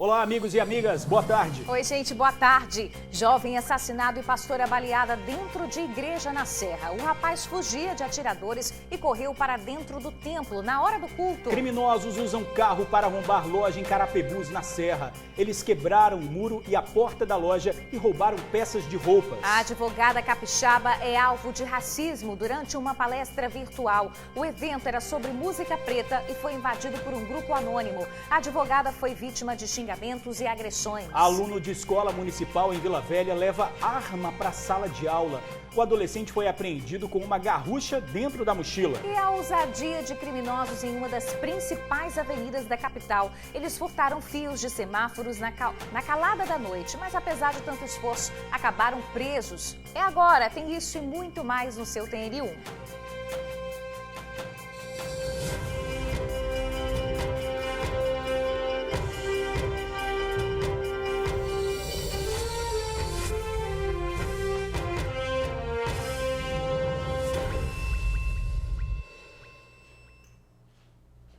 Olá, amigos e amigas, boa tarde. Oi, gente, boa tarde. Jovem assassinado e pastora baleada dentro de igreja na Serra. O rapaz fugia de atiradores e correu para dentro do templo na hora do culto. Criminosos usam carro para arrombar loja em Carapebus, na Serra. Eles quebraram o muro e a porta da loja e roubaram peças de roupas. A advogada capixaba é alvo de racismo durante uma palestra virtual. O evento era sobre música preta e foi invadido por um grupo anônimo. A advogada foi vítima de xingamentos e agressões. Aluno de escola municipal em Vila Velha leva arma para a sala de aula. O adolescente foi apreendido com uma garrucha dentro da mochila. E a ousadia de criminosos em uma das principais avenidas da capital. Eles furtaram fios de semáforos na calada da noite, mas apesar de tanto esforço, acabaram presos. É agora, tem isso e muito mais no seu TN1.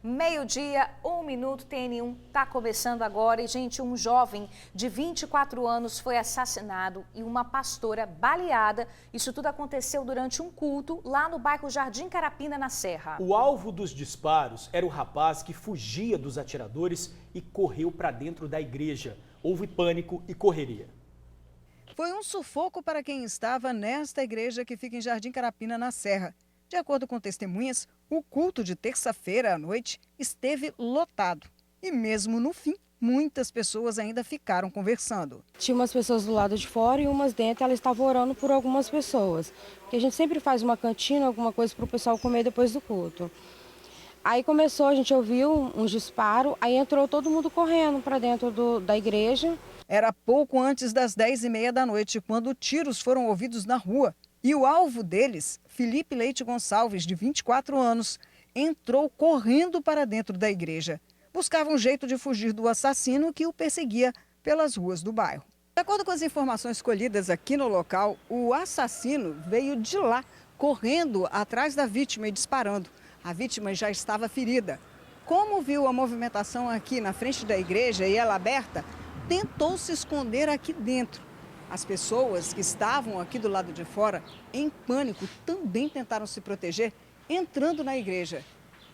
Meio-dia, 1 minuto, TN1 está começando agora. E, gente, um jovem de 24 anos foi assassinado e uma pastora baleada. Isso tudo aconteceu durante um culto lá no bairro Jardim Carapina, na Serra. O alvo dos disparos era o rapaz que fugia dos atiradores e correu para dentro da igreja. Houve pânico e correria. Foi um sufoco para quem estava nesta igreja que fica em Jardim Carapina, na Serra. De acordo com testemunhas, o culto de terça-feira à noite esteve lotado. E mesmo no fim, muitas pessoas ainda ficaram conversando. Tinha umas pessoas do lado de fora e umas dentro, elas estavam orando por algumas pessoas. Porque a gente sempre faz uma cantina, alguma coisa para o pessoal comer depois do culto. Aí começou, a gente ouviu uns disparos, aí entrou todo mundo correndo para dentro da igreja. Era pouco antes das 10h30 da noite, quando tiros foram ouvidos na rua. E o alvo deles, Felipe Leite Gonçalves, de 24 anos, entrou correndo para dentro da igreja. Buscava um jeito de fugir do assassino que o perseguia pelas ruas do bairro. De acordo com as informações colhidas aqui no local, o assassino veio de lá, correndo atrás da vítima e disparando. A vítima já estava ferida. Como viu a movimentação aqui na frente da igreja e ela aberta, tentou se esconder aqui dentro. As pessoas que estavam aqui do lado de fora, em pânico, também tentaram se proteger, entrando na igreja.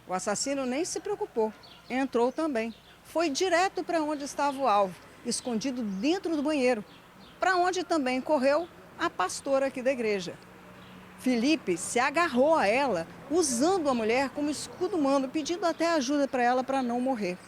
O assassino nem se preocupou, entrou também. Foi direto para onde estava o alvo, escondido dentro do banheiro, para onde também correu a pastora aqui da igreja. Felipe se agarrou a ela, usando a mulher como escudo humano, pedindo até ajuda para ela para não morrer.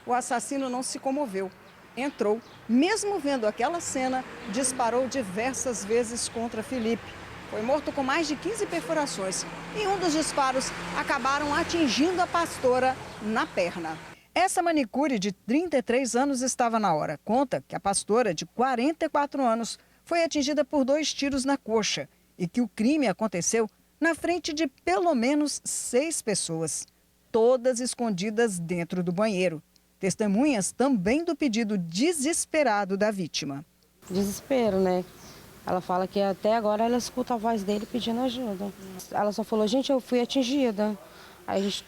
O assassino não se comoveu. Entrou, mesmo vendo aquela cena, disparou diversas vezes contra Felipe. Foi morto com mais de 15 perfurações e um dos disparos acabaram atingindo a pastora na perna. Essa manicure de 33 anos estava na hora. Conta que a pastora de 44 anos foi atingida por 2 tiros na coxa e que o crime aconteceu na frente de pelo menos 6 pessoas, todas escondidas dentro do banheiro. Testemunhas também do pedido desesperado da vítima. Desespero, né? Ela fala que até agora ela escuta a voz dele pedindo ajuda. Ela só falou, gente, eu fui atingida. Aí a gente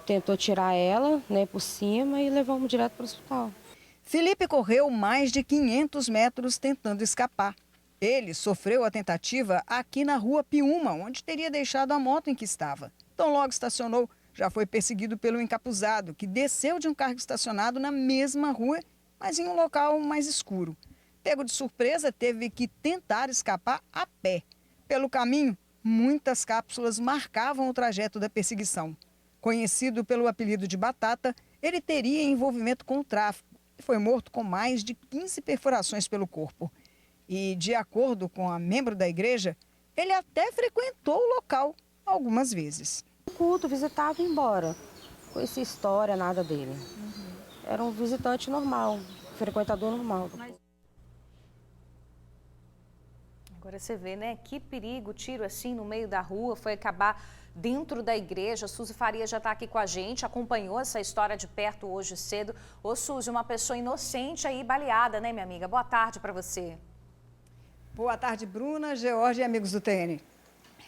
tentou tirar ela, né, por cima e levamos direto para o hospital. Felipe correu mais de 500 metros tentando escapar. Ele sofreu a tentativa aqui na rua Piúma, onde teria deixado a moto em que estava. Então logo estacionou, já foi perseguido pelo encapuzado, que desceu de um carro estacionado na mesma rua, mas em um local mais escuro. Pego de surpresa, teve que tentar escapar a pé. Pelo caminho, muitas cápsulas marcavam o trajeto da perseguição. Conhecido pelo apelido de Batata, ele teria envolvimento com o tráfico e foi morto com mais de 15 perfurações pelo corpo. E, de acordo com a membro da igreja, ele até frequentou o local algumas vezes. O culto, visitava e ia embora. Não conhecia história, nada dele. Era um visitante normal, frequentador normal. Agora você vê, né? Que perigo, tiro assim no meio da rua, foi acabar dentro da igreja. A Suzy Faria já está aqui com a gente, acompanhou essa história de perto hoje cedo. Ô Suzy, uma pessoa inocente aí baleada, né, minha amiga? Boa tarde para você. Boa tarde, Bruna, George e amigos do TN.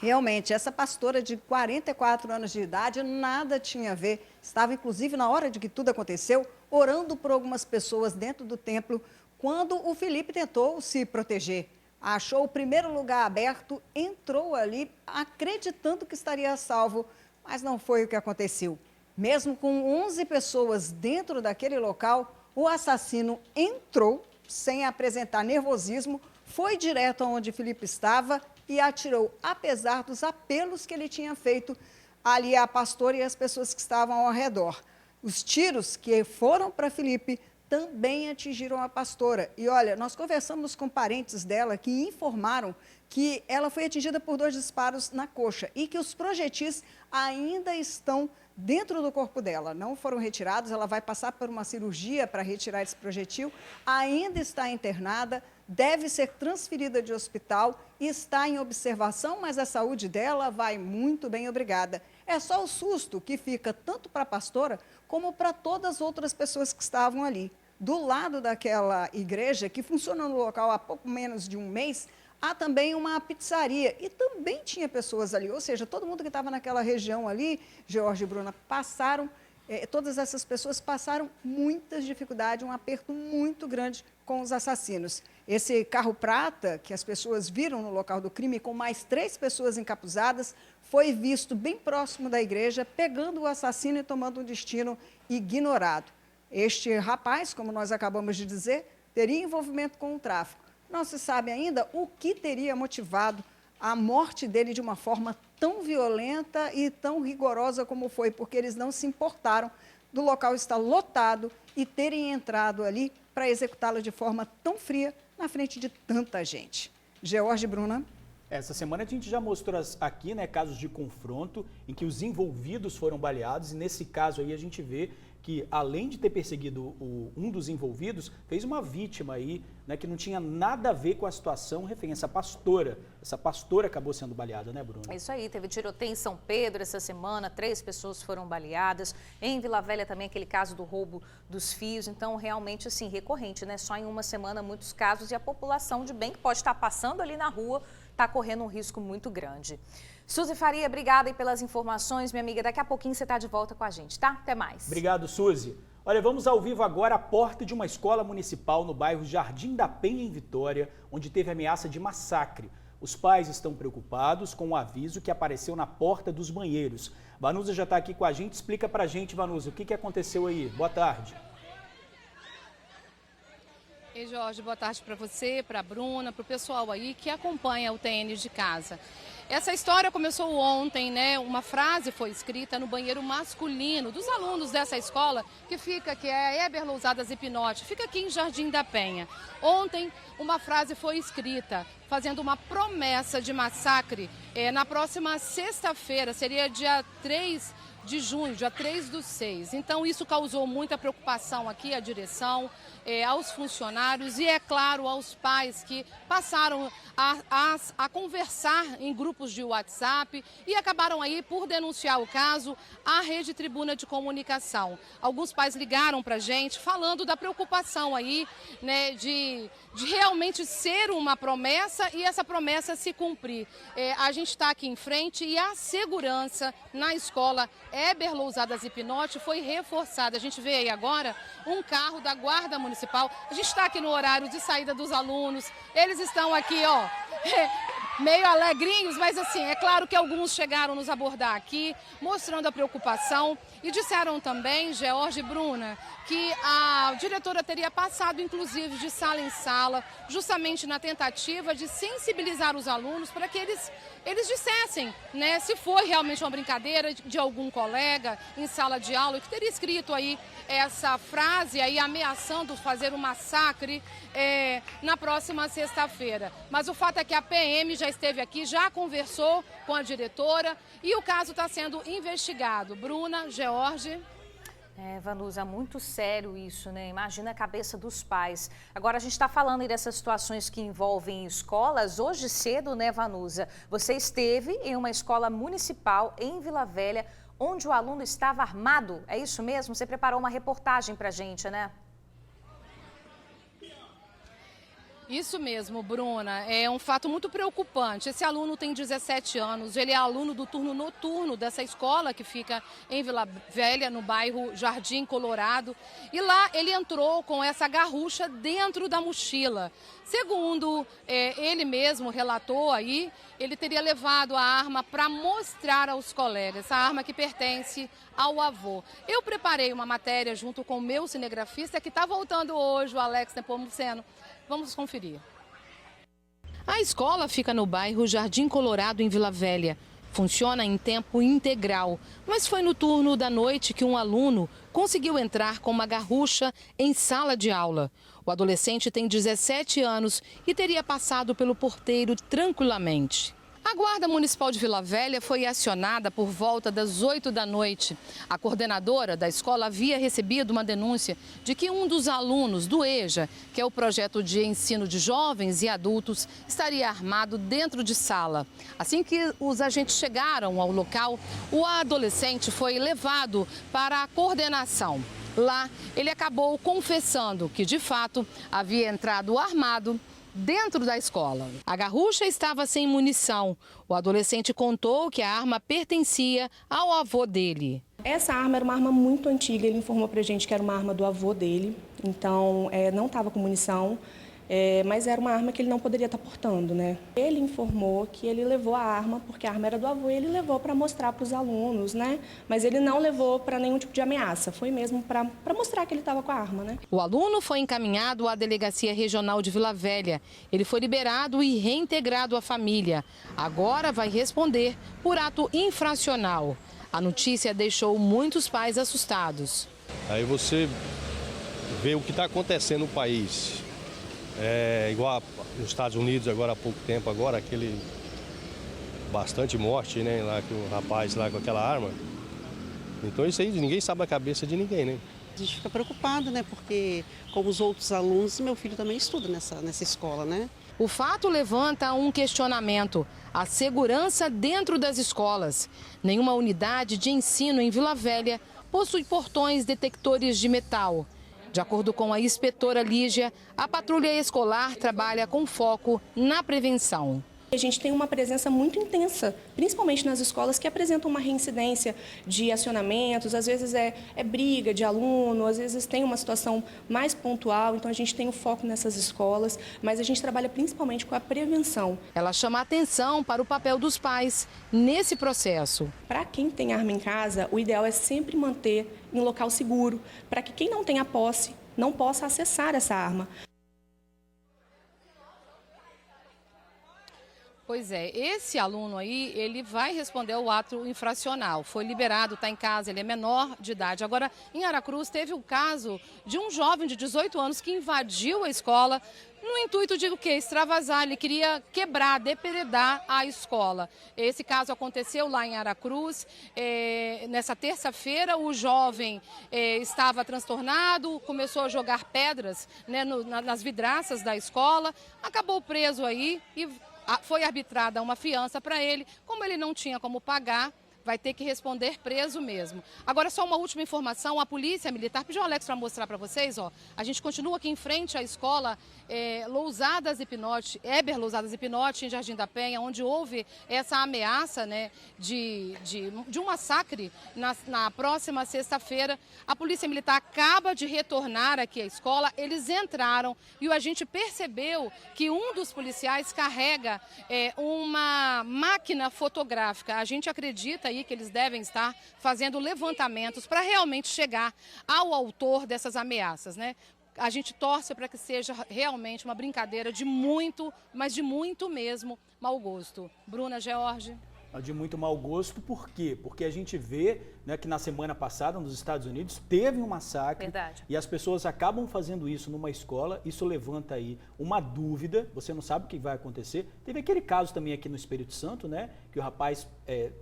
Realmente, essa pastora de 44 anos de idade nada tinha a ver. Estava, inclusive, na hora de que tudo aconteceu, orando por algumas pessoas dentro do templo, quando o Felipe tentou se proteger. Achou o primeiro lugar aberto, entrou ali acreditando que estaria salvo, mas não foi o que aconteceu. Mesmo com 11 pessoas dentro daquele local, o assassino entrou sem apresentar nervosismo, foi direto aonde Felipe estava e atirou, apesar dos apelos que ele tinha feito ali à pastora e às pessoas que estavam ao redor. Os tiros que foram para Felipe também atingiram a pastora. E olha, nós conversamos com parentes dela que informaram que ela foi atingida por 2 disparos na coxa e que os projetis ainda estão dentro do corpo dela. Não foram retirados, ela vai passar por uma cirurgia para retirar esse projetil, ainda está internada, deve ser transferida de hospital, está em observação, mas a saúde dela vai muito bem, obrigada. É só o susto que fica tanto para a pastora como para todas as outras pessoas que estavam ali. Do lado daquela igreja, que funciona no local há pouco menos de um mês, há também uma pizzaria e também tinha pessoas ali, ou seja, todo mundo que estava naquela região ali, George e Bruna, todas essas pessoas passaram muitas dificuldades, um aperto muito grande com os assassinos. Esse carro prata, que as pessoas viram no local do crime, com mais 3 pessoas encapuzadas, foi visto bem próximo da igreja, pegando o assassino e tomando um destino ignorado. Este rapaz, como nós acabamos de dizer, teria envolvimento com o tráfico. Não se sabe ainda o que teria motivado a morte dele de uma forma tão violenta e tão rigorosa como foi, porque eles não se importaram do local estar lotado e terem entrado ali para executá-lo de forma tão fria na frente de tanta gente. George e Bruna. Essa semana a gente já mostrou aqui, né, casos de confronto em que os envolvidos foram baleados e nesse caso aí a gente vê que além de ter perseguido um dos envolvidos, fez uma vítima aí, né, que não tinha nada a ver com a situação refém, essa pastora. Essa pastora acabou sendo baleada, né, Bruna? É isso aí, teve tiroteio em São Pedro essa semana, 3 pessoas foram baleadas. Em Vila Velha também aquele caso do roubo dos fios, então realmente assim, recorrente, né? Só em uma semana muitos casos e a população de bem que pode estar passando ali na rua está correndo um risco muito grande. Suzy Faria, obrigada aí pelas informações, minha amiga. Daqui a pouquinho você está de volta com a gente, tá? Até mais. Obrigado, Suzy. Olha, vamos ao vivo agora à porta de uma escola municipal no bairro Jardim da Penha, em Vitória, onde teve ameaça de massacre. Os pais estão preocupados com o aviso que apareceu na porta dos banheiros. Vanusa já está aqui com a gente. Explica pra gente, Vanusa, o que aconteceu aí? Boa tarde. Ei, Jorge, boa tarde para você, para a Bruna, para o pessoal aí que acompanha o TN de casa. Essa história começou ontem, né? Uma frase foi escrita no banheiro masculino dos alunos dessa escola, que é Heber Lousada Zipinotti, fica aqui em Jardim da Penha. Ontem, uma frase foi escrita, fazendo uma promessa de massacre na próxima sexta-feira, seria dia 3 de junho, dia 3/6. Então, isso causou muita preocupação aqui à direção, aos funcionários e, é claro, aos pais que passaram a conversar em grupos de WhatsApp e acabaram aí por denunciar o caso à Rede Tribuna de Comunicação. Alguns pais ligaram para a gente falando da preocupação aí, né, de realmente ser uma promessa e essa promessa se cumprir. A gente está aqui em frente e a segurança na escola Heber Lousada Zipinotti foi reforçada. A gente vê aí agora um carro da Guarda Municipal. A gente está aqui no horário de saída dos alunos. Eles estão aqui, ó, meio alegrinhos, mas assim, é claro que alguns chegaram nos abordar aqui, mostrando a preocupação e disseram também, George e Bruna, que a diretora teria passado, inclusive, de sala em sala, justamente na tentativa de sensibilizar os alunos para que eles dissessem, né, se foi realmente uma brincadeira de algum colega em sala de aula que teria escrito aí essa frase aí ameaçando fazer um massacre na próxima sexta-feira. Mas o fato é que a PM já esteve aqui, já conversou com a diretora e o caso está sendo investigado. Bruna, George... Vanusa, muito sério isso, né? Imagina a cabeça dos pais. Agora, a gente está falando aí dessas situações que envolvem escolas. Hoje cedo, né, Vanusa, você esteve em uma escola municipal em Vila Velha, onde o aluno estava armado. É isso mesmo? Você preparou uma reportagem para a gente, né? Isso mesmo, Bruna. É um fato muito preocupante. Esse aluno tem 17 anos, ele é aluno do turno noturno dessa escola que fica em Vila Velha, no bairro Jardim Colorado. E lá ele entrou com essa garrucha dentro da mochila. Segundo ele mesmo relatou aí, ele teria levado a arma para mostrar aos colegas, essa arma que pertence ao avô. Eu preparei uma matéria junto com o meu cinegrafista que está voltando hoje, o Alex Nepomuceno. Vamos conferir. A escola fica no bairro Jardim Colorado, em Vila Velha. Funciona em tempo integral, mas foi no turno da noite que um aluno conseguiu entrar com uma garrucha em sala de aula. O adolescente tem 17 anos e teria passado pelo porteiro tranquilamente. A Guarda Municipal de Vila Velha foi acionada por volta das 8 da noite. A coordenadora da escola havia recebido uma denúncia de que um dos alunos do EJA, que é o projeto de ensino de jovens e adultos, estaria armado dentro de sala. Assim que os agentes chegaram ao local, o adolescente foi levado para a coordenação. Lá, ele acabou confessando que, de fato, havia entrado armado dentro da escola. A garrucha estava sem munição. O adolescente contou que a arma pertencia ao avô dele. Essa arma era uma arma muito antiga, ele informou pra gente que era uma arma do avô dele, então não estava com munição, mas era uma arma que ele não poderia estar portando, né? Ele informou que ele levou a arma, porque a arma era do avô, e ele levou para mostrar para os alunos, né? Mas ele não levou para nenhum tipo de ameaça, foi mesmo para mostrar que ele estava com a arma, né? O aluno foi encaminhado à Delegacia Regional de Vila Velha. Ele foi liberado e reintegrado à família. Agora vai responder por ato infracional. A notícia deixou muitos pais assustados. Aí você vê o que está acontecendo no país. Igual nos Estados Unidos agora há pouco tempo, aquele bastante morte, né? Lá que o rapaz lá com aquela arma. Então isso aí ninguém sabe a cabeça de ninguém, né? A gente fica preocupado, né? Porque como os outros alunos, meu filho também estuda nessa escola, né? O fato levanta um questionamento: a segurança dentro das escolas. Nenhuma unidade de ensino em Vila Velha possui portões detectores de metal. De acordo com a inspetora Lígia, a patrulha escolar trabalha com foco na prevenção. A gente tem uma presença muito intensa, principalmente nas escolas que apresentam uma reincidência de acionamentos, às vezes é briga de aluno, às vezes tem uma situação mais pontual, então a gente tem o foco nessas escolas, mas a gente trabalha principalmente com a prevenção. Ela chama atenção para o papel dos pais nesse processo. Para quem tem arma em casa, o ideal é sempre manter em local seguro, para que quem não tenha posse não possa acessar essa arma. Pois é, esse aluno aí, ele vai responder ao ato infracional. Foi liberado, está em casa, ele é menor de idade. Agora, em Aracruz, teve o caso de um jovem de 18 anos que invadiu a escola no intuito de o quê? Extravasar, ele queria quebrar, depredar a escola. Esse caso aconteceu lá em Aracruz. Nessa terça-feira, o jovem estava transtornado, começou a jogar pedras, né, nas vidraças da escola, acabou preso aí e foi arbitrada uma fiança para ele. Como ele não tinha como pagar, vai ter que responder preso mesmo. Agora, só uma última informação, a Polícia Militar, pediu o Alex para mostrar para vocês, ó. A gente continua aqui em frente à escola Lousadas e Pinotti, Heber Lousadas e Pinotti, em Jardim da Penha, onde houve essa ameaça, né, de um massacre na próxima sexta-feira. A Polícia Militar acaba de retornar aqui à escola, eles entraram e a gente percebeu que um dos policiais carrega uma máquina fotográfica. A gente acredita aí que eles devem estar fazendo levantamentos para realmente chegar ao autor dessas ameaças, né? A gente torce para que seja realmente uma brincadeira de muito, mas de muito mesmo, mau gosto. Bruna, George. De muito mau gosto, por quê? Porque a gente vê, né, que na semana passada, nos Estados Unidos, teve um massacre. Verdade. E as pessoas acabam fazendo isso numa escola, isso levanta aí uma dúvida, você não sabe o que vai acontecer. Teve aquele caso também aqui no Espírito Santo, né, que o rapaz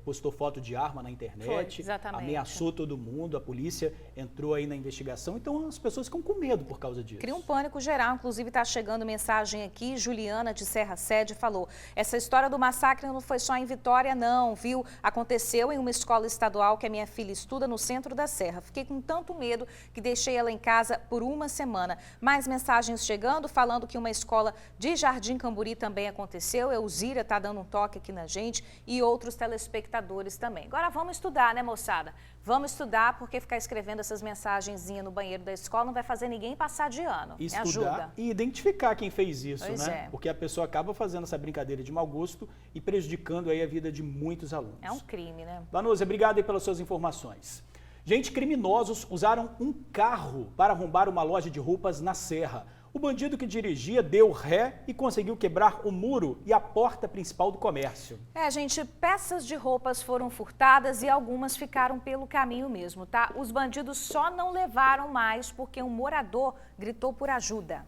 postou foto de arma na internet, ameaçou todo mundo, a polícia entrou aí na investigação, então as pessoas ficam com medo por causa disso. Cria um pânico geral, inclusive está chegando mensagem aqui, Juliana de Serra Sede falou, essa história do massacre não foi só em Vitória não, viu? Aconteceu em uma escola estadual que a minha filha estuda no centro da Serra. Fiquei com tanto medo que deixei ela em casa por uma semana. Mais mensagens chegando, falando que uma escola de Jardim Camburi também aconteceu. Elzira está dando um toque aqui na gente e outros telespectadores também. Agora vamos estudar, né, moçada? Vamos estudar, porque ficar escrevendo essas mensagenzinhas no banheiro da escola não vai fazer ninguém passar de ano. Estudar Me ajuda. e identificar quem fez isso, Pois né? é. Porque a pessoa acaba fazendo essa brincadeira de mau gosto e prejudicando aí a vida de muitos alunos. É um crime, né? Vanusa, obrigado aí pelas suas informações. Gente, criminosos usaram um carro para arrombar uma loja de roupas na Serra. O bandido que dirigia deu ré e conseguiu quebrar o muro e a porta principal do comércio. Gente, peças de roupas foram furtadas e algumas ficaram pelo caminho mesmo, tá? Os bandidos só não levaram mais porque um morador gritou por ajuda.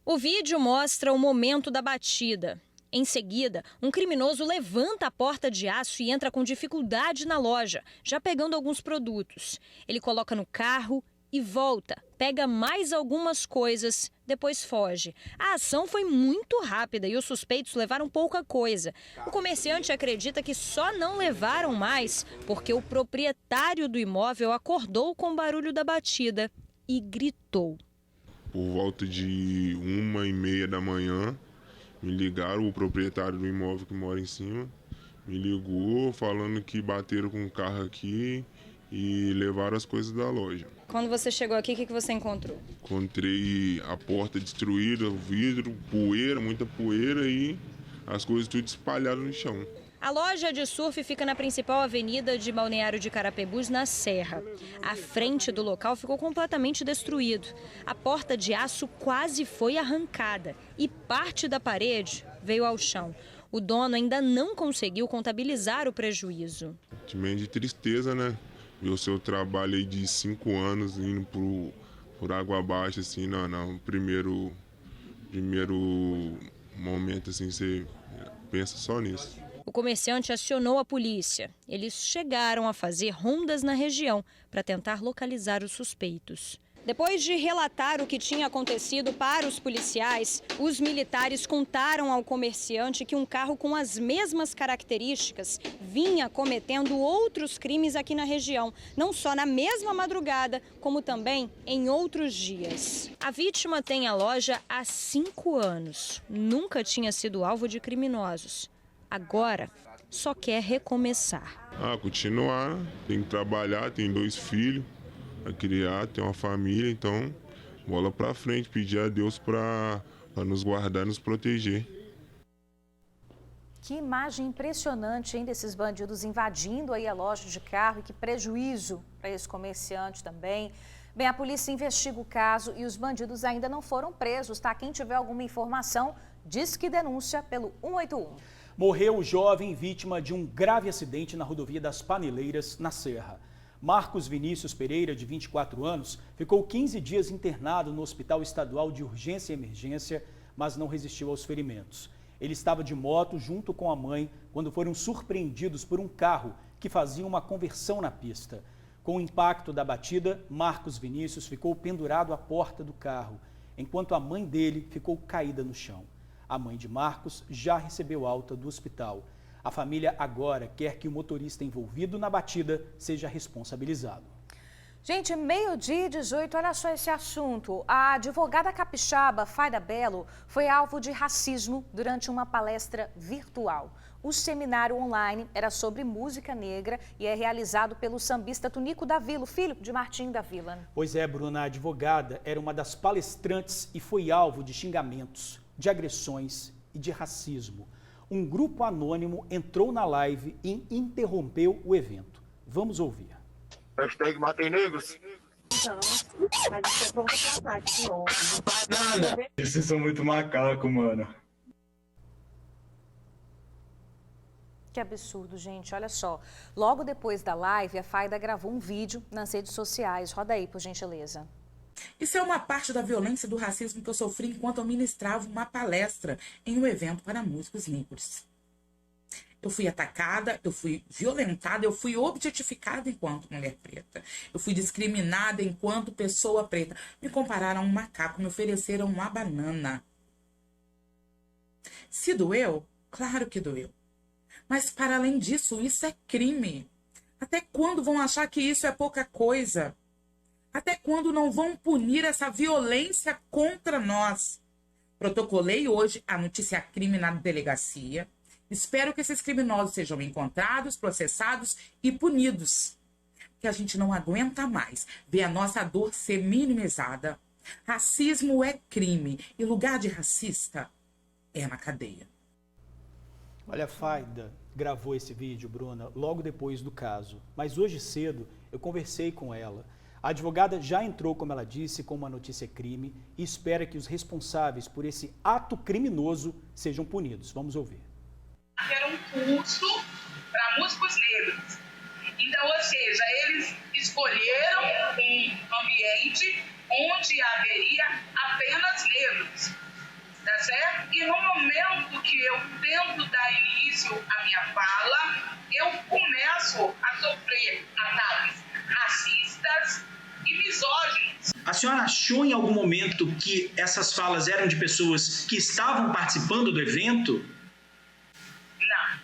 O vídeo mostra o momento da batida. Em seguida, um criminoso levanta a porta de aço e entra com dificuldade na loja, já pegando alguns produtos. Ele coloca no carro e volta, pega mais algumas coisas, depois foge. A ação foi muito rápida e os suspeitos levaram pouca coisa. O comerciante acredita que só não levaram mais porque o proprietário do imóvel acordou com o barulho da batida e gritou. Por volta de 1h30 da manhã, me ligaram, o proprietário do imóvel que mora em cima, me ligou falando que bateram com o carro aqui e levaram as coisas da loja. Quando você chegou aqui, o que você encontrou? Encontrei a porta destruída, o vidro, poeira, muita poeira e as coisas tudo espalhadas no chão. A loja de surf fica na principal avenida de Balneário de Carapebus, na Serra. A frente do local ficou completamente destruído. A porta de aço quase foi arrancada e parte da parede veio ao chão. O dono ainda não conseguiu contabilizar o prejuízo. De tristeza, né? Ver o seu trabalho aí de 5 anos indo por água abaixo, assim, no primeiro momento, assim, você pensa só nisso. O comerciante acionou a polícia. Eles chegaram a fazer rondas na região para tentar localizar os suspeitos. Depois de relatar o que tinha acontecido para os policiais, os militares contaram ao comerciante que um carro com as mesmas características vinha cometendo outros crimes aqui na região, não só na mesma madrugada, como também em outros dias. A vítima tem a loja há 5 anos, nunca tinha sido alvo de criminosos. Agora, só quer recomeçar. Continuar, tem que trabalhar, tem 2 filhos a criar, tem uma família, então bola pra frente, pedir a Deus para nos guardar, nos proteger. Que imagem impressionante, hein, desses bandidos invadindo aí a loja de carro e que prejuízo para esse comerciante também. Bem, a polícia investiga o caso e os bandidos ainda não foram presos, tá? Quem tiver alguma informação, diz que denúncia pelo 181. Morreu o jovem vítima de um grave acidente na rodovia das Paneleiras, na Serra. Marcos Vinícius Pereira, de 24 anos, ficou 15 dias internado no Hospital Estadual de Urgência e Emergência, mas não resistiu aos ferimentos. Ele estava de moto junto com a mãe quando foram surpreendidos por um carro que fazia uma conversão na pista. Com o impacto da batida, Marcos Vinícius ficou pendurado à porta do carro, enquanto a mãe dele ficou caída no chão. A mãe de Marcos já recebeu alta do hospital. A família agora quer que o motorista envolvido na batida seja responsabilizado. Gente, 12:18, olha só esse assunto. A advogada capixaba Faida Belo foi alvo de racismo durante uma palestra virtual. O seminário online era sobre música negra e é realizado pelo sambista Tunico da Vila, filho de Martinho da Vila. Pois é, Bruna, a advogada era uma das palestrantes e foi alvo de xingamentos, de agressões e de racismo. Um grupo anônimo entrou na live e interrompeu o evento. Vamos ouvir. Hashtag Matem Negros. Esses são muito macacos, mano. Que absurdo, gente. Olha só. Logo depois da live, a Faida gravou um vídeo nas redes sociais. Roda aí, por gentileza. Isso é uma parte da violência e do racismo que eu sofri enquanto eu ministrava uma palestra em um evento para músicos negros. Eu fui atacada, eu fui violentada, eu fui objetificada enquanto mulher preta. Eu fui discriminada enquanto pessoa preta. Me compararam a um macaco, me ofereceram uma banana. Se doeu? Claro que doeu. Mas, para além disso, isso é crime. Até quando vão achar que isso é pouca coisa? Até quando não vão punir essa violência contra nós? Protocolei hoje a notícia crime na delegacia. Espero que esses criminosos sejam encontrados, processados e punidos. Que a gente não aguenta mais ver a nossa dor ser minimizada. Racismo é crime e lugar de racista é na cadeia. Olha, a Faida gravou esse vídeo, Bruna, logo depois do caso. Mas hoje cedo eu conversei com ela. A advogada já entrou, como ela disse, com uma notícia crime e espera que os responsáveis por esse ato criminoso sejam punidos. Vamos ouvir. Era um curso para músicos negros. Então, ou seja, eles escolheram um ambiente onde haveria apenas negros. Tá certo? E no momento que eu tento dar início à minha fala, eu começo a sofrer ataques racistas e misóginos. A senhora achou em algum momento que essas falas eram de pessoas que estavam participando do evento? Não.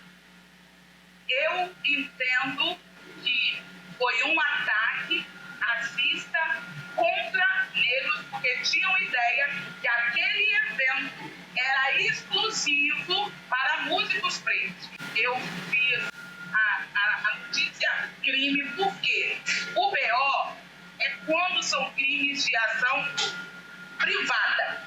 Eu entendo que foi um ataque racista contra negros, porque tinham ideia que aquele evento era exclusivo para músicos pretos. Eu fiz a notícia crime porque o BO é quando são crimes de ação privada.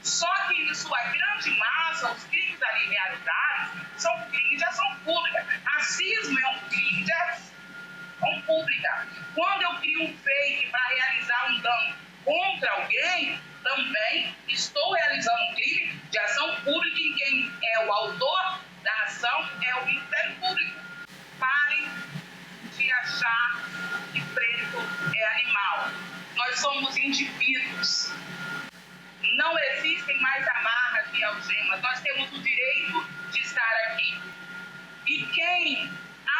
Só que em sua grande massa, os crimes ali realizados são crimes de ação pública. Racismo é um crime de ação pública. Quando eu crio um fake para realizar um dano contra alguém, também estou realizando um crime de ação pública em quem é o autor da ação é o Ministério Público. Parem de achar que preto é animal. Nós somos indivíduos. Não existem mais amarras e algemas. Nós temos o direito de estar aqui. E quem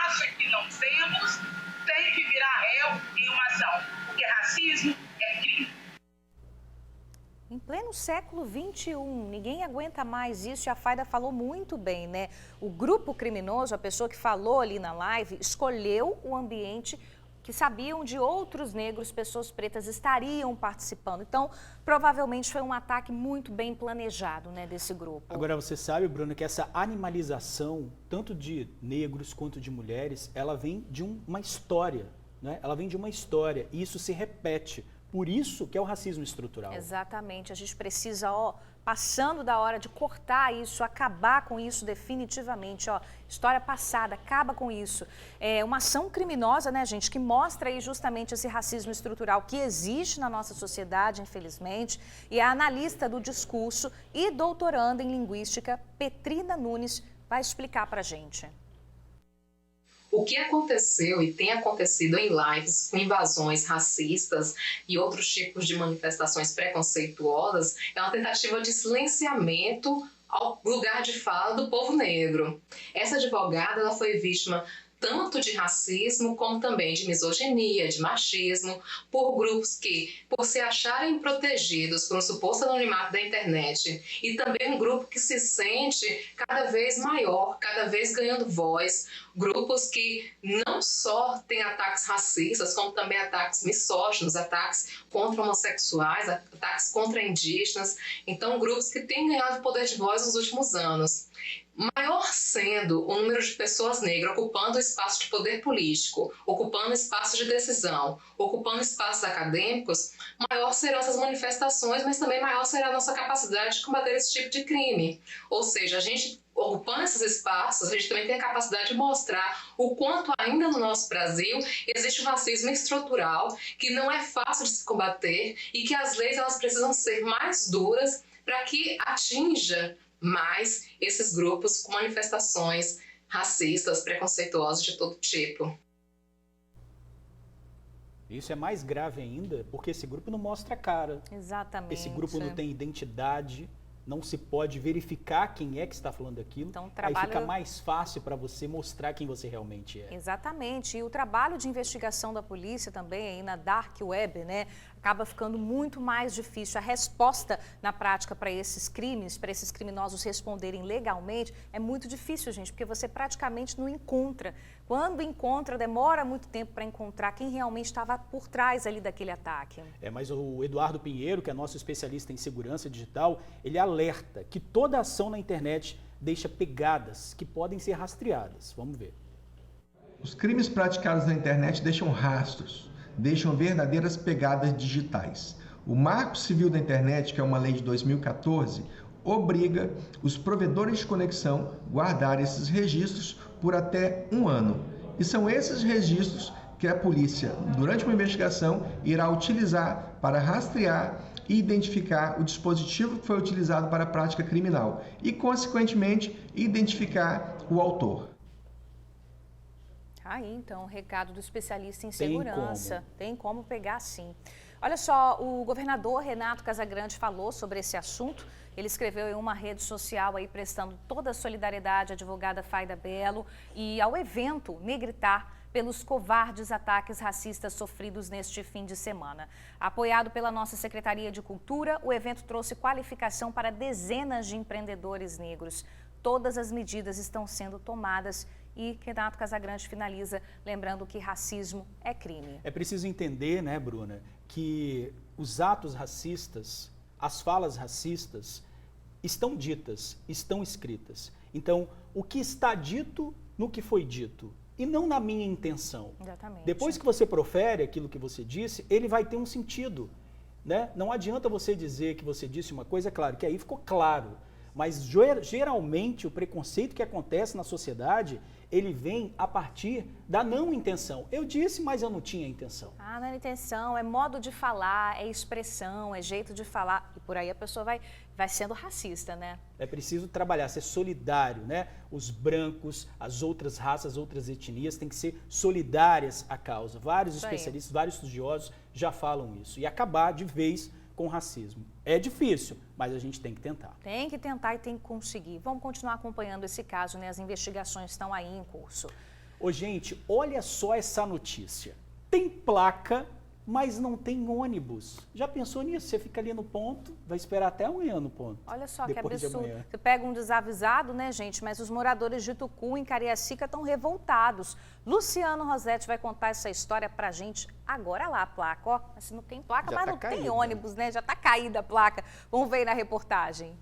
acha que não temos, tem que virar réu em uma ação. Porque racismo é crime. Em pleno século XXI, ninguém aguenta mais isso e a Faida falou muito bem, né? O grupo criminoso, a pessoa que falou ali na live, escolheu o ambiente que sabiam de outros negros, pessoas pretas, estariam participando. Então, provavelmente foi um ataque muito bem planejado, né, desse grupo. Agora, você sabe, Bruna, que essa animalização, tanto de negros quanto de mulheres, ela vem de uma história, né? Ela vem de uma história e isso se repete. Por isso que é o racismo estrutural. Exatamente. A gente precisa, passando da hora de cortar isso, acabar com isso definitivamente. História passada, acaba com isso. É uma ação criminosa, né, gente, que mostra aí justamente esse racismo estrutural que existe na nossa sociedade, infelizmente. E a analista do discurso e doutoranda em linguística, Petrina Nunes, vai explicar pra gente. O que aconteceu e tem acontecido em lives com invasões racistas e outros tipos de manifestações preconceituosas é uma tentativa de silenciamento ao lugar de fala do povo negro. Essa advogada ela foi vítima tanto de racismo como também de misoginia, de machismo, por grupos que, por se acharem protegidos por um suposto anonimato da internet, e também um grupo que se sente cada vez maior, cada vez ganhando voz, grupos que não só têm ataques racistas, como também ataques misóginos, ataques contra homossexuais, ataques contra indígenas, então grupos que têm ganhado poder de voz nos últimos anos. Maior sendo o número de pessoas negras ocupando o espaço de poder político, ocupando espaço de decisão, ocupando espaços acadêmicos, maior serão essas manifestações, mas também maior será a nossa capacidade de combater esse tipo de crime. Ou seja, a gente ocupando esses espaços, a gente também tem a capacidade de mostrar o quanto ainda no nosso Brasil existe um racismo estrutural que não é fácil de se combater e que as leis elas precisam ser mais duras para que atinja mais esses grupos com manifestações racistas, preconceituosas de todo tipo. Isso é mais grave ainda, porque esse grupo não mostra a cara. Exatamente. Esse grupo não tem identidade, não se pode verificar quem é que está falando aquilo. Então, Aí fica mais fácil para você mostrar quem você realmente é. Exatamente. E o trabalho de investigação da polícia também aí na Dark Web, né? acaba ficando muito mais difícil. A resposta na prática para esses crimes, para esses criminosos responderem legalmente, é muito difícil, gente, porque você praticamente não encontra. Quando encontra, demora muito tempo para encontrar quem realmente estava por trás ali daquele ataque. Mas o Eduardo Pinheiro, que é nosso especialista em segurança digital, ele alerta que toda ação na internet deixa pegadas que podem ser rastreadas. Vamos ver. Os crimes praticados na internet deixam rastros, deixam verdadeiras pegadas digitais. O Marco Civil da Internet, que é uma lei de 2014, obriga os provedores de conexão a guardar esses registros por até 1 ano. E são esses registros que a polícia, durante uma investigação, irá utilizar para rastrear e identificar o dispositivo que foi utilizado para a prática criminal e, consequentemente, identificar o autor. Aí, então, o recado do especialista em segurança. Tem como pegar, sim. Olha só, o governador Renato Casagrande falou sobre esse assunto. Ele escreveu em uma rede social aí prestando toda a solidariedade à advogada Faida Belo e ao evento Negritar pelos covardes ataques racistas sofridos neste fim de semana. Apoiado pela nossa Secretaria de Cultura, o evento trouxe qualificação para dezenas de empreendedores negros. Todas as medidas estão sendo tomadas e Renato Casagrande finaliza lembrando que racismo é crime. É preciso entender, né, Bruna, que os atos racistas, as falas racistas estão ditas, estão escritas. Então, o que está dito no que foi dito e não na minha intenção. Exatamente. Depois que você profere aquilo que você disse, ele vai ter um sentido, né? Não adianta você dizer que você disse uma coisa, claro, que aí ficou claro. Mas geralmente o preconceito que acontece na sociedade, ele vem a partir da não intenção. Eu disse, mas eu não tinha intenção. Ah, não é intenção, é modo de falar, é expressão, é jeito de falar. E por aí a pessoa vai sendo racista, né? É preciso trabalhar, ser solidário, né? Os brancos, as outras raças, as outras etnias têm que ser solidárias à causa. Vários especialistas, vários estudiosos já falam isso. E acabar de vez com o racismo. É difícil, mas a gente tem que tentar. Tem que tentar e tem que conseguir. Vamos continuar acompanhando esse caso, né? As investigações estão aí em curso. Ô, gente, olha só essa notícia. Tem placa, mas não tem ônibus. Já pensou nisso? Você fica ali no ponto, vai esperar até amanhã no ponto. Olha só que absurdo. Você pega um desavisado, né, gente? Mas os moradores de Tucu, em Cariacica, estão revoltados. Luciano Rosetti vai contar essa história pra gente agora lá, a placa. Ó, assim, não tem placa, já mas não tem ônibus, né? Já tá caída a placa. Vamos ver aí na reportagem.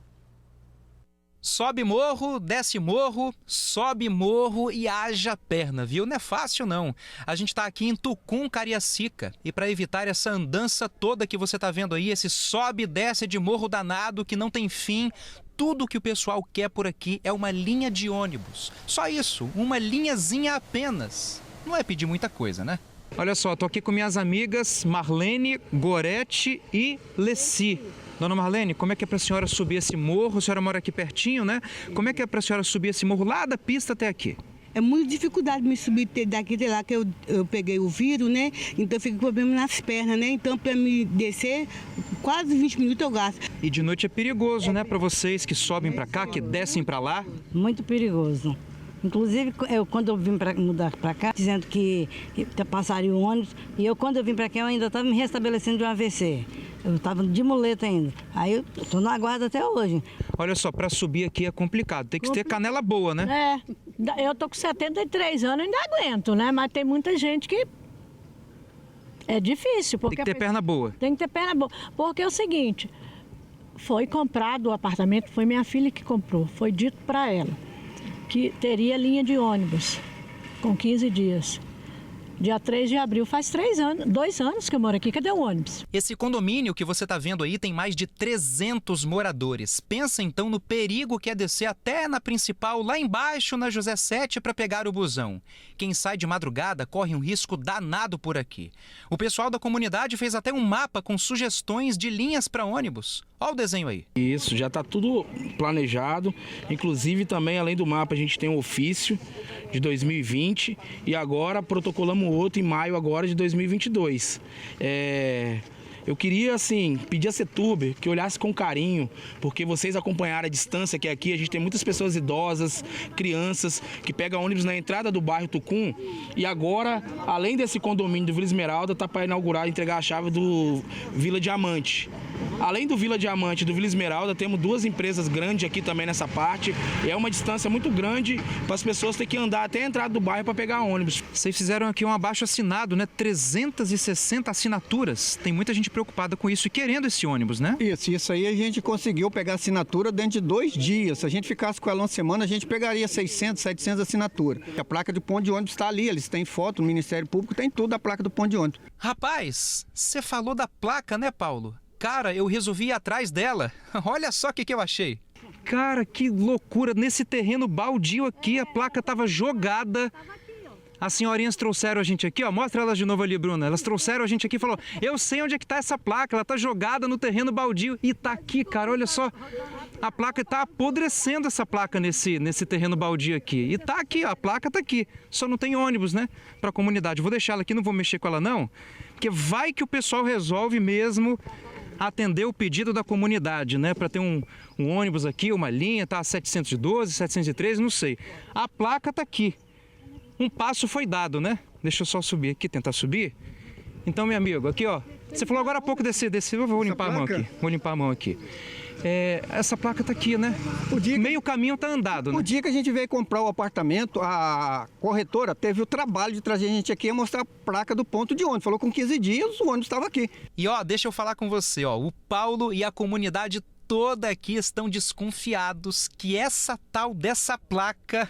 Sobe morro, desce morro, sobe morro e haja perna, viu? Não é fácil, não. A gente está aqui em Tucum, Cariacica. E para evitar essa andança toda que você está vendo aí, esse sobe e desce de morro danado que não tem fim, tudo que o pessoal quer por aqui é uma linha de ônibus. Só isso, uma linhazinha apenas. Não é pedir muita coisa, né? Olha só, tô aqui com minhas amigas Marlene, Gorete e Leci. Dona Marlene, como é que é para a senhora subir esse morro? A senhora mora aqui pertinho, né? Como é que é para a senhora subir esse morro lá da pista até aqui? É muita dificuldade me subir daqui até lá, que eu peguei o vírus, né? Então fica com problema nas pernas, né? Então para me descer, quase 20 minutos eu gasto. E de noite é perigoso, né? Para vocês que sobem para cá, que descem para lá? Muito perigoso. Inclusive, quando eu vim mudar para cá, dizendo que passaria o ônibus, e quando eu vim para cá, eu ainda estava me restabelecendo de um AVC. Eu estava de muleta ainda. Aí eu estou na guarda até hoje. Olha só, para subir aqui é complicado. Tem que ter canela boa, né? Eu tô com 73 anos e ainda aguento, né? Mas tem muita gente que é difícil. Porque tem que ter perna boa. Tem que ter perna boa. Porque é o seguinte, foi comprado o apartamento, foi minha filha que comprou. Foi dito para ela que teria linha de ônibus com 15 dias. Dia 3 de abril, faz 2 anos que eu moro aqui. Cadê o ônibus? Esse condomínio que você está vendo aí tem mais de 300 moradores. Pensa então no perigo que é descer até na principal, lá embaixo, na José 7, para pegar o busão. Quem sai de madrugada corre um risco danado por aqui. O pessoal da comunidade fez até um mapa com sugestões de linhas para ônibus. Olha o desenho aí. Isso, já está tudo planejado. Inclusive também, além do mapa, a gente tem um ofício de 2020 e agora protocolamos outro em maio agora de 2022. Eu queria, assim, pedir a Seturb que olhasse com carinho, porque vocês acompanharam a distância que é aqui, a gente tem muitas pessoas idosas, crianças, que pegam ônibus na entrada do bairro Tucum, e agora, além desse condomínio do Vila Esmeralda, tá para inaugurar e entregar a chave do Vila Diamante. Além do Vila Diamante e do Vila Esmeralda, temos 2 empresas grandes aqui também nessa parte. É uma distância muito grande para as pessoas terem que andar até a entrada do bairro para pegar ônibus. Vocês fizeram aqui um abaixo-assinado, né? 360 assinaturas. Tem muita gente preocupada com isso e querendo esse ônibus, né? Isso aí a gente conseguiu pegar assinatura dentro de 2 dias. Se a gente ficasse com ela uma semana, a gente pegaria 600, 700 assinaturas. A placa do ponto de ônibus está ali, eles têm foto, o Ministério Público tem tudo a placa do ponto de ônibus. Rapaz, você falou da placa, né, Paulo? Cara, eu resolvi ir atrás dela. Olha só o que eu achei. Cara, que loucura. Nesse terreno baldio aqui, a placa estava jogada. As senhorinhas trouxeram a gente aqui, ó. Mostra elas de novo ali, Bruna. Elas trouxeram a gente aqui e falou: eu sei onde é que tá essa placa. Ela tá jogada no terreno baldio. E tá aqui, cara, olha só. A placa tá apodrecendo, essa placa nesse terreno baldio aqui. E tá aqui, ó, a placa tá aqui. Só não tem ônibus, né, pra comunidade. Vou deixar ela aqui, não vou mexer com ela não. Porque vai que o pessoal resolve mesmo atender o pedido da comunidade, né? Para ter um ônibus aqui, uma linha, tá 712, 713, não sei. A placa tá aqui. Um passo foi dado, né? Deixa eu só subir aqui, tentar subir. Então, meu amigo, aqui, ó. Você falou agora há pouco desse eu vou limpar a mão aqui. Vou limpar a mão aqui. Essa placa tá aqui, né? Meio caminho tá andado, né? O dia que a gente veio comprar o apartamento, a corretora teve o trabalho de trazer a gente aqui e mostrar a placa do ponto de ônibus. Falou com 15 dias o ônibus estava aqui. E ó, deixa eu falar com você, ó. O Paulo e a comunidade toda aqui estão desconfiados que essa tal dessa placa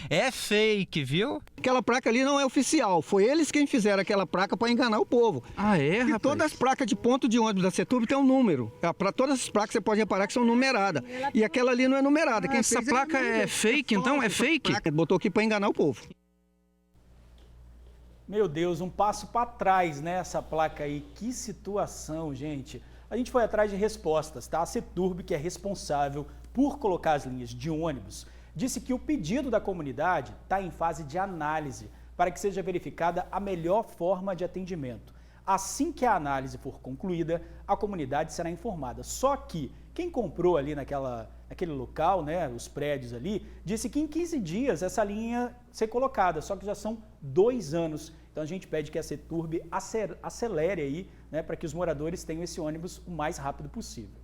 é fake, viu? Aquela placa ali não é oficial. Foi eles quem fizeram aquela placa para enganar o povo. Ah, é, rapaz? E todas as placas de ponto de ônibus da Seturb tem um número. Para todas as placas você pode reparar que são numeradas. E aquela ali não é numerada. Quem essa placa é fake, então? É fake? Placa, botou aqui para enganar o povo. Meu Deus, um passo para trás, né? Essa placa aí. Que situação, gente. A gente foi atrás de respostas, tá? A Seturb, que é responsável por colocar as linhas de ônibus, disse que o pedido da comunidade está em fase de análise para que seja verificada a melhor forma de atendimento. Assim que a análise for concluída, a comunidade será informada. Só que quem comprou ali naquele local, né, os prédios ali, disse que em 15 dias essa linha ia ser colocada, só que já são 2 anos. Então a gente pede que a Seturb acelere aí, né, para que os moradores tenham esse ônibus o mais rápido possível.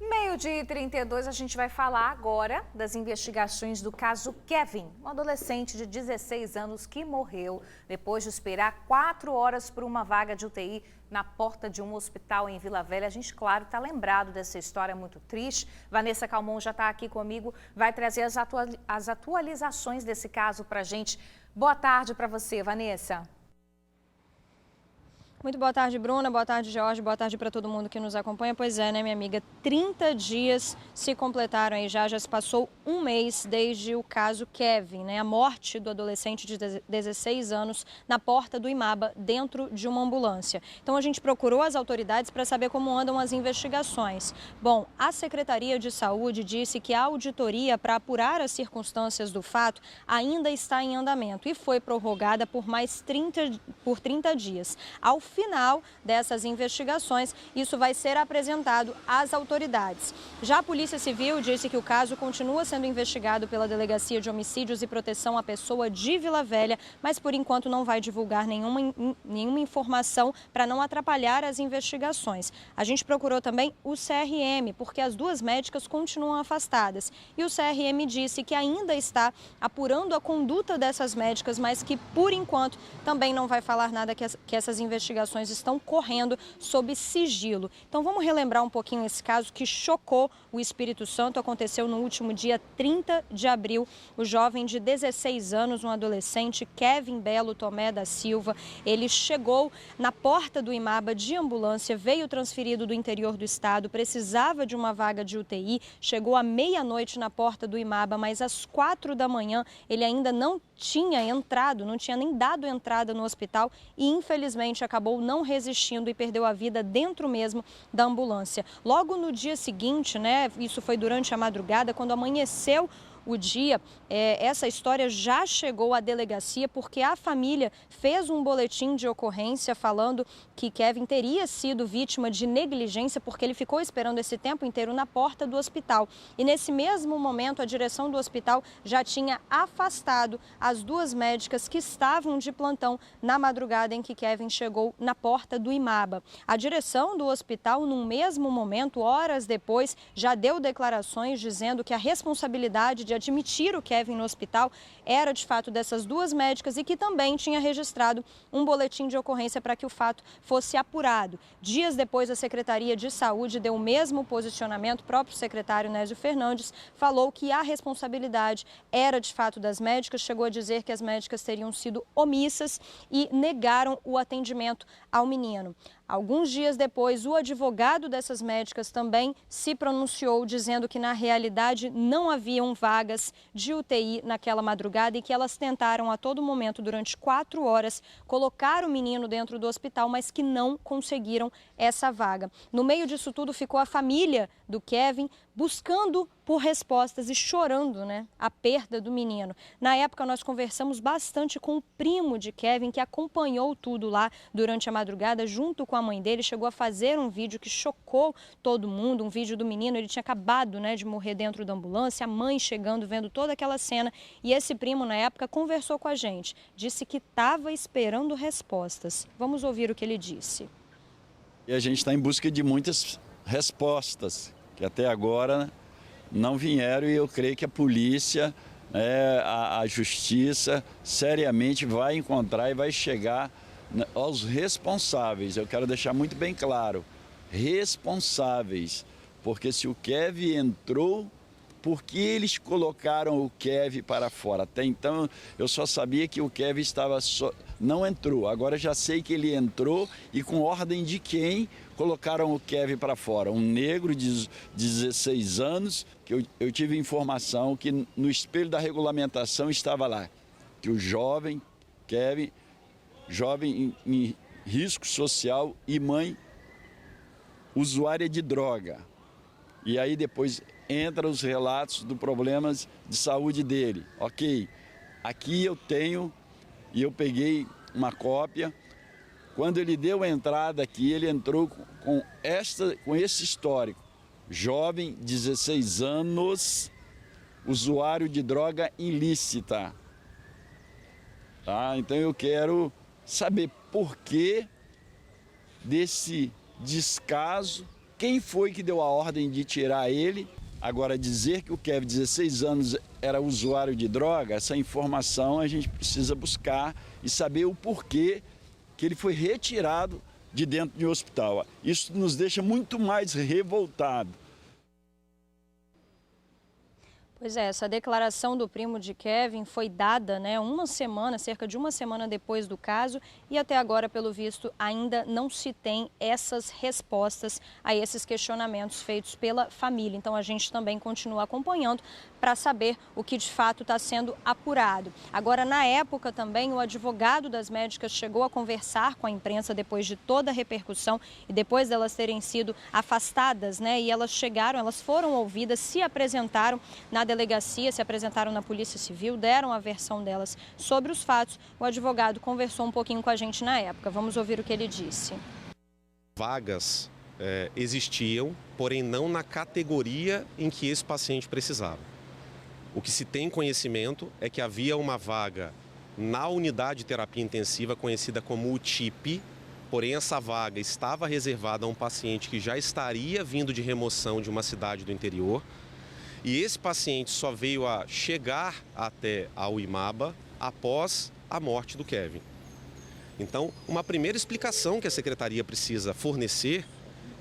12h32, a gente vai falar agora das investigações do caso Kevin, um adolescente de 16 anos que morreu depois de esperar 4 horas por uma vaga de UTI na porta de um hospital em Vila Velha. A gente, claro, está lembrado dessa história muito triste. Vanessa Calmon já está aqui comigo, vai trazer as atualizações desse caso para a gente. Boa tarde para você, Vanessa. Muito boa tarde, Bruna. Boa tarde, Jorge. Boa tarde para todo mundo que nos acompanha. Pois é, né, minha amiga? 30 dias se completaram aí já se passou um mês desde o caso Kevin, né? A morte do adolescente de 16 anos na porta do IMABA, dentro de uma ambulância. Então a gente procurou as autoridades para saber como andam as investigações. Bom, a Secretaria de Saúde disse que a auditoria para apurar as circunstâncias do fato ainda está em andamento e foi prorrogada por mais 30 dias. Ao final dessas investigações, isso vai ser apresentado às autoridades. Já a Polícia Civil disse que o caso continua sendo investigado pela Delegacia de Homicídios e Proteção à Pessoa de Vila Velha, mas por enquanto não vai divulgar nenhuma informação para não atrapalhar as investigações. A gente procurou também o CRM, porque as 2 médicas continuam afastadas. E o CRM disse que ainda está apurando a conduta dessas médicas, mas que por enquanto também não vai falar nada que essas investigações estão correndo sob sigilo. Então vamos relembrar um pouquinho esse caso que chocou o Espírito Santo. Aconteceu no último dia 30 de abril. O jovem de 16 anos, um adolescente, Kevin Belo Tomé da Silva, ele chegou na porta do IMABA de ambulância, veio transferido do interior do estado, precisava de uma vaga de UTI, chegou à meia-noite na porta do IMABA, mas às 4 da manhã ele ainda não tinha entrado, não tinha nem dado entrada no hospital e infelizmente acabou não resistindo e perdeu a vida dentro mesmo da ambulância. Logo no dia seguinte, né, isso foi durante a madrugada, quando amanheceu o dia, essa história já chegou à delegacia porque a família fez um boletim de ocorrência falando que Kevin teria sido vítima de negligência porque ele ficou esperando esse tempo inteiro na porta do hospital. E nesse mesmo momento, a direção do hospital já tinha afastado as 2 médicas que estavam de plantão na madrugada em que Kevin chegou na porta do IMABA. A direção do hospital, num mesmo momento, horas depois, já deu declarações dizendo que a responsabilidade de admitir o Kevin no hospital era de fato dessas 2 médicas e que também tinha registrado um boletim de ocorrência para que o fato fosse apurado. Dias depois, a Secretaria de Saúde deu o mesmo posicionamento. O próprio secretário Nésio Fernandes falou que a responsabilidade era de fato das médicas, chegou a dizer que as médicas teriam sido omissas e negaram o atendimento ao menino. Alguns dias depois, o advogado dessas médicas também se pronunciou, dizendo que na realidade não haviam vagas de UTI naquela madrugada e que elas tentaram a todo momento, durante 4 horas, colocar o menino dentro do hospital, mas que não conseguiram essa vaga. No meio disso tudo ficou a família do Kevin buscando por respostas e chorando, a perda do menino. Na época, nós conversamos bastante com o primo de Kevin, que acompanhou tudo lá durante a madrugada, junto com a mãe dele, chegou a fazer um vídeo que chocou todo mundo, um vídeo do menino, ele tinha acabado de morrer dentro da ambulância, a mãe chegando, vendo toda aquela cena, e esse primo, na época, conversou com a gente, disse que estava esperando respostas. Vamos ouvir o que ele disse. E a gente está em busca de muitas respostas, que até agora não vieram, e eu creio que a polícia, a justiça, seriamente vai encontrar e vai chegar aos responsáveis. Eu quero deixar muito bem claro, responsáveis, porque se o Kevin entrou, por que eles colocaram o Kevin para fora? Até então eu só sabia que o Kevin não entrou, agora já sei que ele entrou e com ordem de quem colocaram o Kevin para fora. Um negro de 16 anos, que eu tive informação que no espelho da regulamentação estava lá, que o jovem Kevin, jovem em risco social e mãe usuária de droga. E aí depois entra os relatos dos problemas de saúde dele. Ok, aqui eu tenho, e eu peguei uma cópia. Quando ele deu a entrada aqui, ele entrou com esse histórico. Jovem, 16 anos, usuário de droga ilícita. Tá? Então eu quero saber por que desse descaso, quem foi que deu a ordem de tirar ele. Agora, dizer que o Kevin, 16 anos, era usuário de droga, essa informação a gente precisa buscar e saber o porquê que ele foi retirado de dentro de um hospital. Isso nos deixa muito mais revoltados. Pois é, essa declaração do primo de Kevin foi dada, cerca de uma semana depois do caso, e até agora, pelo visto, ainda não se tem essas respostas a esses questionamentos feitos pela família. Então a gente também continua acompanhando para saber o que de fato está sendo apurado. Agora, na época também, o advogado das médicas chegou a conversar com a imprensa depois de toda a repercussão e depois delas terem sido afastadas, e elas foram ouvidas, se apresentaram na delegacia, se apresentaram na Polícia Civil, deram a versão delas sobre os fatos. O advogado conversou um pouquinho com a gente na época. Vamos ouvir o que ele disse. Vagas existiam, porém não na categoria em que esse paciente precisava. O que se tem conhecimento é que havia uma vaga na unidade de terapia intensiva, conhecida como UTIP, porém essa vaga estava reservada a um paciente que já estaria vindo de remoção de uma cidade do interior. E esse paciente só veio a chegar até ao IMABA após a morte do Kevin. Então, uma primeira explicação que a Secretaria precisa fornecer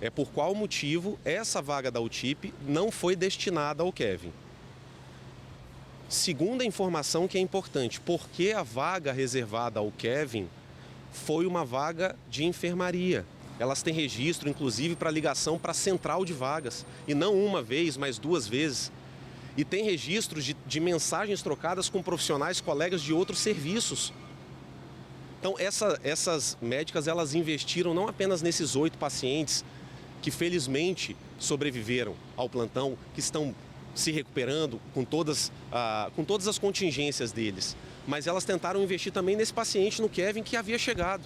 é por qual motivo essa vaga da UTIP não foi destinada ao Kevin. Segunda informação que é importante, por que a vaga reservada ao Kevin foi uma vaga de enfermaria. Elas têm registro, inclusive, para ligação para a central de vagas. E não uma vez, mas 2 vezes. E tem registros de mensagens trocadas com profissionais, colegas de outros serviços. Então, essas médicas, elas investiram não apenas nesses 8 pacientes que, felizmente, sobreviveram ao plantão, que estão se recuperando com todas as contingências deles. Mas elas tentaram investir também nesse paciente, no Kevin, que havia chegado.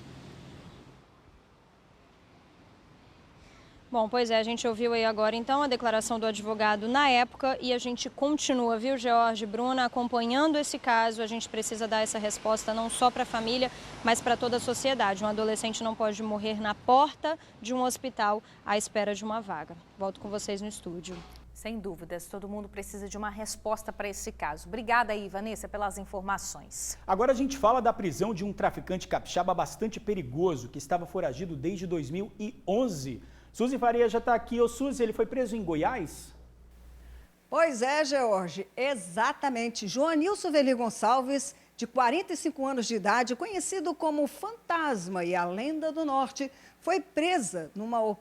Bom, pois é, a gente ouviu aí agora então a declaração do advogado na época e a gente continua, viu, George, Bruna, acompanhando esse caso. A gente precisa dar essa resposta não só para a família, mas para toda a sociedade. Um adolescente não pode morrer na porta de um hospital à espera de uma vaga. Volto com vocês no estúdio. Sem dúvidas, todo mundo precisa de uma resposta para esse caso. Obrigada aí, Vanessa, pelas informações. Agora a gente fala da prisão de um traficante capixaba bastante perigoso que estava foragido desde 2011. Suzy Faria já está aqui. Ô Suzy, ele foi preso em Goiás? Pois é, George, exatamente. Joanilson Veli Gonçalves, de 45 anos de idade, conhecido como Fantasma e a Lenda do Norte, foi preso numa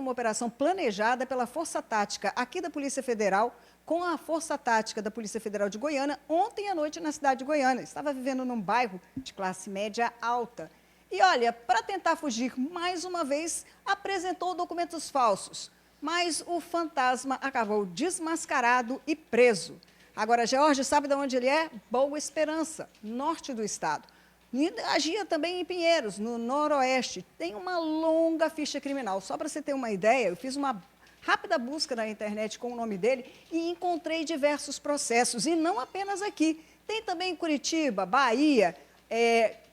operação planejada pela Força Tática aqui da Polícia Federal com a Força Tática da Polícia Federal de Goiânia ontem à noite na cidade de Goiânia. Estava vivendo num bairro de classe média alta. E olha, para tentar fugir mais uma vez, apresentou documentos falsos. Mas o fantasma acabou desmascarado e preso. Agora, George, sabe de onde ele é? Boa Esperança, norte do estado. E agia também em Pinheiros, no noroeste. Tem uma longa ficha criminal. Só para você ter uma ideia, eu fiz uma rápida busca na internet com o nome dele e encontrei diversos processos. E não apenas aqui. Tem também em Curitiba, Bahia,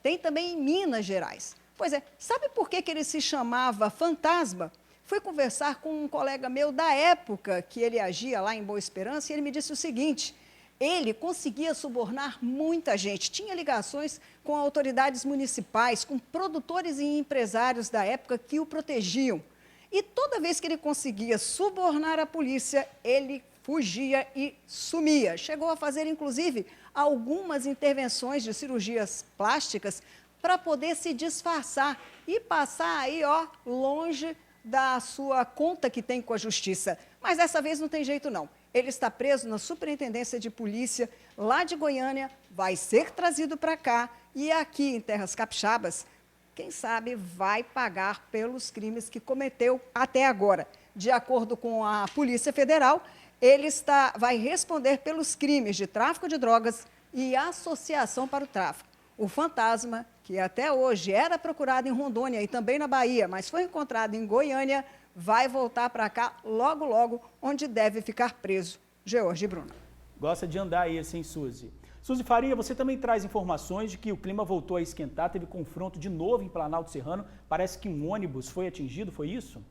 tem também em Minas Gerais. Pois é, sabe por que ele se chamava Fantasma? Fui conversar com um colega meu da época que ele agia lá em Boa Esperança e ele me disse o seguinte: ele conseguia subornar muita gente, tinha ligações com autoridades municipais, com produtores e empresários da época que o protegiam. E toda vez que ele conseguia subornar a polícia, ele fugia e sumia. Chegou a fazer, inclusive, algumas intervenções de cirurgias plásticas para poder se disfarçar e passar aí, ó, longe da sua conta que tem com a justiça. Mas dessa vez não tem jeito não. Ele está preso na Superintendência de Polícia lá de Goiânia, vai ser trazido para cá e aqui em Terras Capixabas, quem sabe vai pagar pelos crimes que cometeu até agora. De acordo com a Polícia Federal, ele vai responder pelos crimes de tráfico de drogas e associação para o tráfico. O fantasma, que até hoje era procurado em Rondônia e também na Bahia, mas foi encontrado em Goiânia, vai voltar para cá logo, logo, onde deve ficar preso. George e Bruna. Gosta de andar aí assim, Suzy. Suzy Faria, você também traz informações de que o clima voltou a esquentar, teve confronto de novo em Planalto Serrano, parece que um ônibus foi atingido, foi isso?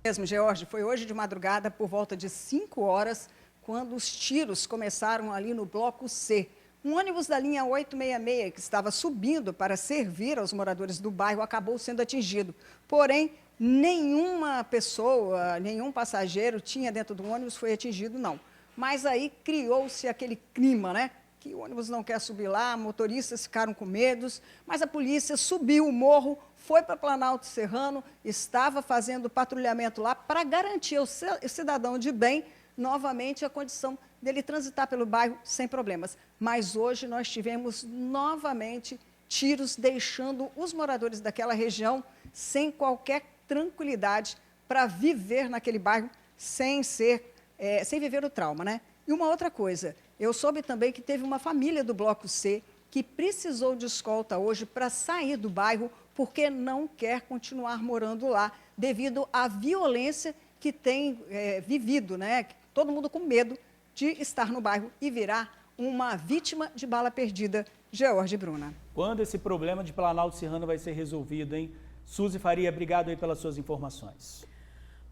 Mesmo, George, foi hoje de madrugada, por volta de 5 horas, quando os tiros começaram ali no Bloco C. Um ônibus da linha 866, que estava subindo para servir aos moradores do bairro, acabou sendo atingido. Porém, nenhuma pessoa, nenhum passageiro tinha dentro do ônibus, foi atingido, não. Mas aí criou-se aquele clima, né? Que o ônibus não quer subir lá, motoristas ficaram com medos, mas a polícia subiu o morro, foi para Planalto Serrano, estava fazendo patrulhamento lá para garantir ao cidadão de bem, novamente, a condição dele transitar pelo bairro sem problemas. Mas hoje nós tivemos novamente tiros, deixando os moradores daquela região sem qualquer tranquilidade para viver naquele bairro sem viver o trauma, né? E uma outra coisa, eu soube também que teve uma família do Bloco C que precisou de escolta hoje para sair do bairro porque não quer continuar morando lá devido à violência que tem vivido, né? Todo mundo com medo de estar no bairro e virar uma vítima de bala perdida. George e Bruna. Quando esse problema de Planalto Serrano vai ser resolvido, hein? Suzy Faria, obrigado aí pelas suas informações.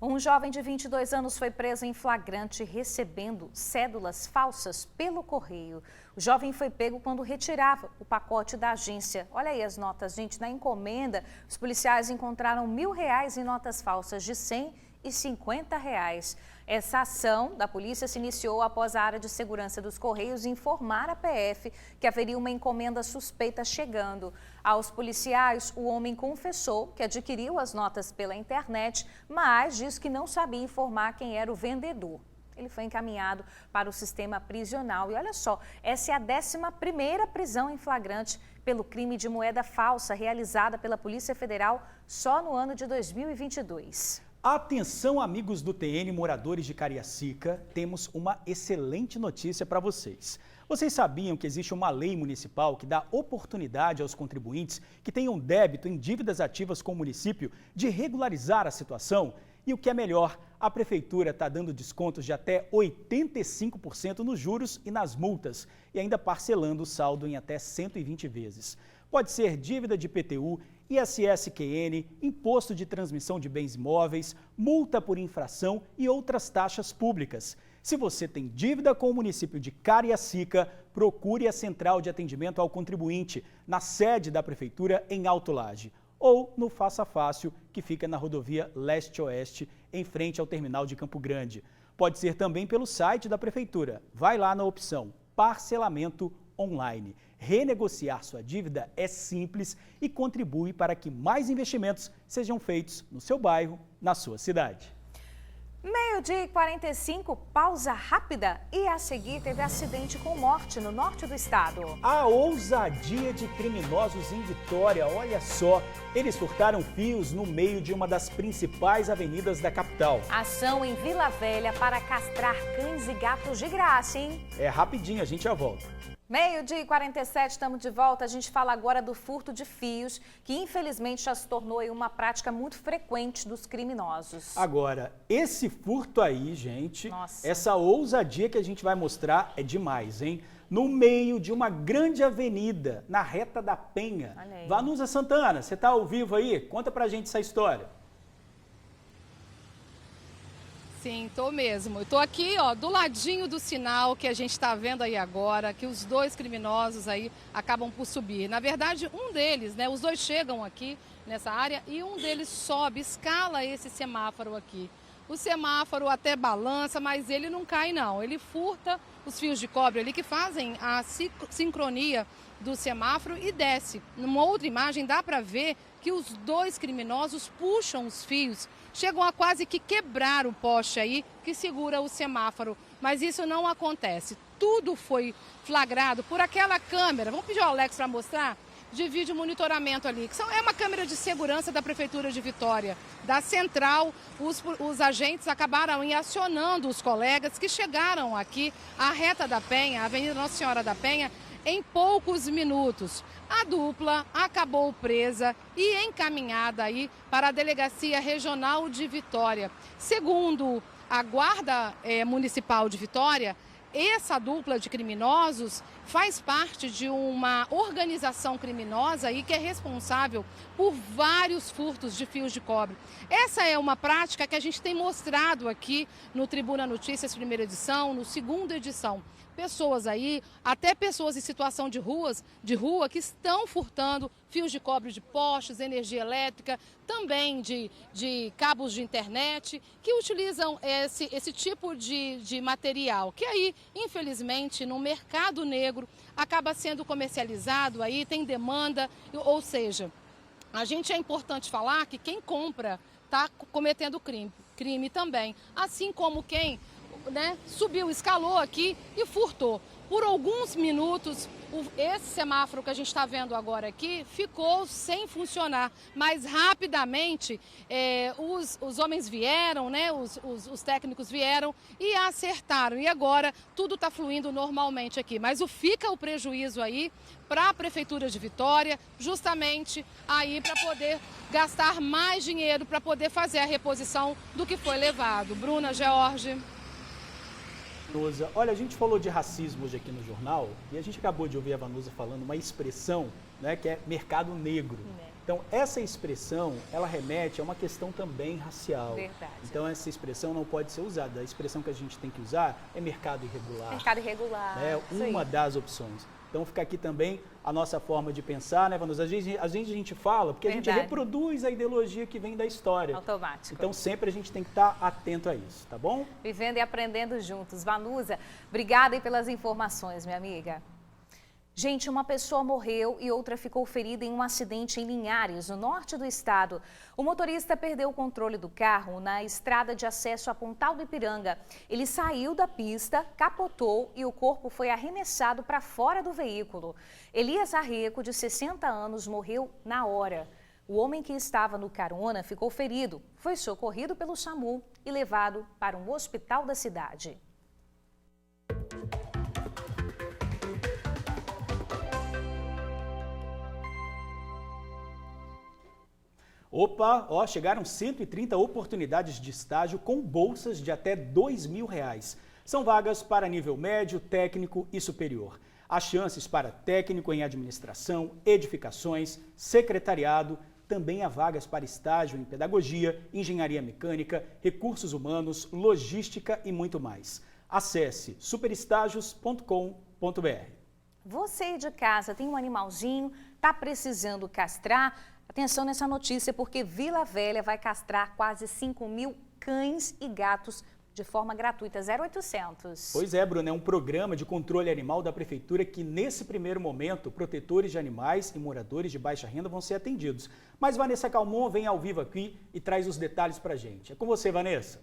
Um jovem de 22 anos foi preso em flagrante recebendo cédulas falsas pelo correio. O jovem foi pego quando retirava o pacote da agência. Olha aí as notas, gente. Na encomenda, os policiais encontraram R$1.000 em notas falsas de R$100 e R$50. Essa ação da polícia se iniciou após a área de segurança dos Correios informar a PF que haveria uma encomenda suspeita chegando. Aos policiais, o homem confessou que adquiriu as notas pela internet, mas diz que não sabia informar quem era o vendedor. Ele foi encaminhado para o sistema prisional. E olha só, essa é a 11ª prisão em flagrante pelo crime de moeda falsa realizada pela Polícia Federal só no ano de 2022. Atenção, amigos do TN, moradores de Cariacica, temos uma excelente notícia para vocês. Vocês sabiam que existe uma lei municipal que dá oportunidade aos contribuintes que tenham débito em dívidas ativas com o município de regularizar a situação? E o que é melhor, a Prefeitura está dando descontos de até 85% nos juros e nas multas e ainda parcelando o saldo em até 120 vezes. Pode ser dívida de IPTU, ISS-QN, imposto de transmissão de bens imóveis, multa por infração e outras taxas públicas. Se você tem dívida com o município de Cariacica, procure a Central de Atendimento ao Contribuinte, na sede da Prefeitura em Alto Lage, ou no Faça Fácil, que fica na rodovia Leste-Oeste, em frente ao terminal de Campo Grande. Pode ser também pelo site da Prefeitura. Vai lá na opção Parcelamento Online. Renegociar sua dívida é simples e contribui para que mais investimentos sejam feitos no seu bairro, na sua cidade. 12h45, pausa rápida e a seguir teve acidente com morte no norte do estado. A ousadia de criminosos em Vitória, olha só, eles furtaram fios no meio de uma das principais avenidas da capital. Ação em Vila Velha para castrar cães e gatos de graça, hein? É rapidinho, a gente já volta. 12h47, estamos de volta. A gente fala agora do furto de fios, que infelizmente já se tornou uma prática muito frequente dos criminosos. Agora, esse furto aí, gente, Nossa. Essa ousadia que a gente vai mostrar é demais, hein? No meio de uma grande avenida, na Reta da Penha. Vanusa Santana, você tá ao vivo aí? Conta pra gente essa história. Sim, tô mesmo. Eu tô aqui, ó, do ladinho do sinal que a gente está vendo aí agora, que os dois criminosos aí acabam por subir. Na verdade, um deles, né, os dois chegam aqui nessa área e um deles sobe, escala esse semáforo aqui. O semáforo até balança, mas ele não cai não. Ele furta os fios de cobre ali que fazem a sincronia do semáforo e desce. Numa outra imagem dá para ver que os dois criminosos puxam os fios, chegam a quase que quebrar o poste aí que segura o semáforo, mas isso não acontece. Tudo foi flagrado por aquela câmera, vamos pedir ao Alex para mostrar, de vídeo monitoramento ali, que é uma câmera de segurança da Prefeitura de Vitória. Da central, os agentes acabaram acionando os colegas que chegaram aqui à Reta da Penha, a Avenida Nossa Senhora da Penha, em poucos minutos. A dupla acabou presa e encaminhada aí para a Delegacia Regional de Vitória. Segundo a Guarda Municipal de Vitória, essa dupla de criminosos faz parte de uma organização criminosa aí que é responsável por vários furtos de fios de cobre. Essa é uma prática que a gente tem mostrado aqui no Tribuna Notícias, primeira edição, no segunda edição. Pessoas aí, até pessoas em situação de rua que estão furtando fios de cobre de postes, energia elétrica, também de cabos de internet, que utilizam esse tipo de material, que aí, infelizmente, no mercado negro acaba sendo comercializado, aí tem demanda, ou seja, a gente é importante falar que quem compra está cometendo crime também, assim como quem subiu, escalou aqui e furtou. Por alguns minutos, esse semáforo que a gente está vendo agora aqui ficou sem funcionar, mas rapidamente os homens vieram, os técnicos vieram e acertaram. E agora tudo está fluindo normalmente aqui, mas fica o prejuízo aí para a Prefeitura de Vitória, justamente aí para poder gastar mais dinheiro, para poder fazer a reposição do que foi levado. Bruna, George. Olha, a gente falou de racismo hoje aqui no jornal e a gente acabou de ouvir a Vanusa falando uma expressão, que é mercado negro. Então, essa expressão, ela remete a uma questão também racial. Verdade. Então, essa expressão não pode ser usada. A expressão que a gente tem que usar é mercado irregular. Mercado irregular. É uma das opções. Então, fica aqui também a nossa forma de pensar, né, Vanusa? Às vezes a gente fala, porque Verdade. A gente reproduz a ideologia que vem da história. Automático. Então, sempre a gente tem que estar atento a isso, tá bom? Vivendo e aprendendo juntos. Vanusa, obrigada aí pelas informações, minha amiga. Gente, uma pessoa morreu e outra ficou ferida em um acidente em Linhares, no norte do estado. O motorista perdeu o controle do carro na estrada de acesso a Pontal do Ipiranga. Ele saiu da pista, capotou e o corpo foi arremessado para fora do veículo. Elias Arreco, de 60 anos, morreu na hora. O homem que estava no carona ficou ferido, foi socorrido pelo SAMU e levado para um hospital da cidade. Opa, ó, chegaram 130 oportunidades de estágio com bolsas de até R$2.000. São vagas para nível médio, técnico e superior. Há chances para técnico em administração, edificações, secretariado. Também há vagas para estágio em pedagogia, engenharia mecânica, recursos humanos, logística e muito mais. Acesse superestágios.com.br. Você aí de casa tem um animalzinho, está precisando castrar? Atenção nessa notícia, porque Vila Velha vai castrar quase 5.000 cães e gatos de forma gratuita, 0800. Pois é, Bruno, é um programa de controle animal da Prefeitura que, nesse primeiro momento, protetores de animais e moradores de baixa renda vão ser atendidos. Mas Vanessa Calmon vem ao vivo aqui e traz os detalhes pra gente. É com você, Vanessa.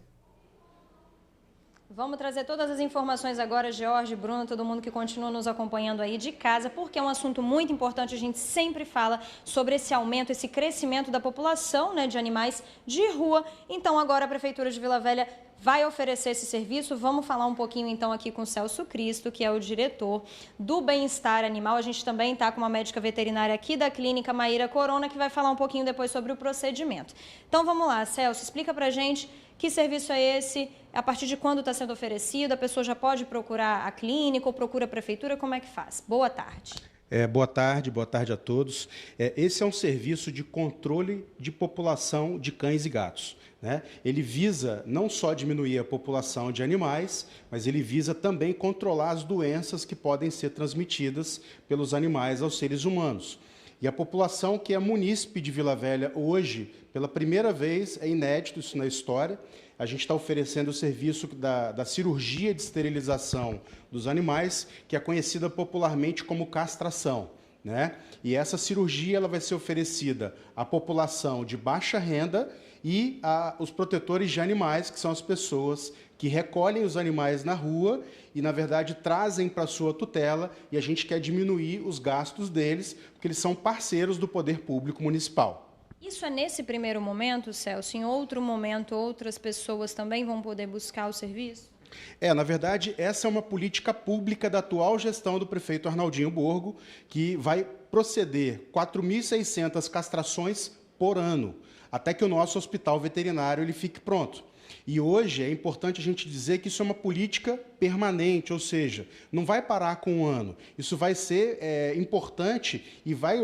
Vamos trazer todas as informações agora, George, Bruno, todo mundo que continua nos acompanhando aí de casa, porque é um assunto muito importante. A gente sempre fala sobre esse aumento, esse crescimento da população, né, de animais de rua. Então, agora a Prefeitura de Vila Velha vai oferecer esse serviço. Vamos falar um pouquinho então aqui com o Celso Cristo, que é o diretor do Bem-Estar Animal. A gente também está com uma médica veterinária aqui da clínica, Maíra Corona, que vai falar um pouquinho depois sobre o procedimento. Então vamos lá, Celso, explica pra gente que serviço é esse, a partir de quando está sendo oferecido, a pessoa já pode procurar a clínica ou procura a prefeitura, como é que faz? Boa tarde. Boa tarde a todos. Esse é um serviço de controle de população de cães e gatos, né? Ele visa não só diminuir a população de animais, mas ele visa também controlar as doenças que podem ser transmitidas pelos animais aos seres humanos. E a população que é munícipe de Vila Velha hoje, pela primeira vez, é inédito isso na história, a gente está oferecendo o serviço da cirurgia de esterilização dos animais, que é conhecida popularmente como castração, né? E essa cirurgia ela vai ser oferecida à população de baixa renda e aos protetores de animais, que são as pessoas que recolhem os animais na rua e, na verdade, trazem para sua tutela, e a gente quer diminuir os gastos deles, porque eles são parceiros do poder público municipal. Isso é nesse primeiro momento, Celso? Em outro momento, outras pessoas também vão poder buscar o serviço? Na verdade, essa é uma política pública da atual gestão do prefeito Arnaldinho Borgo, que vai proceder 4.600 castrações por ano, até que o nosso hospital veterinário ele fique pronto. E hoje é importante a gente dizer que isso é uma política permanente, ou seja, não vai parar com um ano. Isso vai ser importante e vai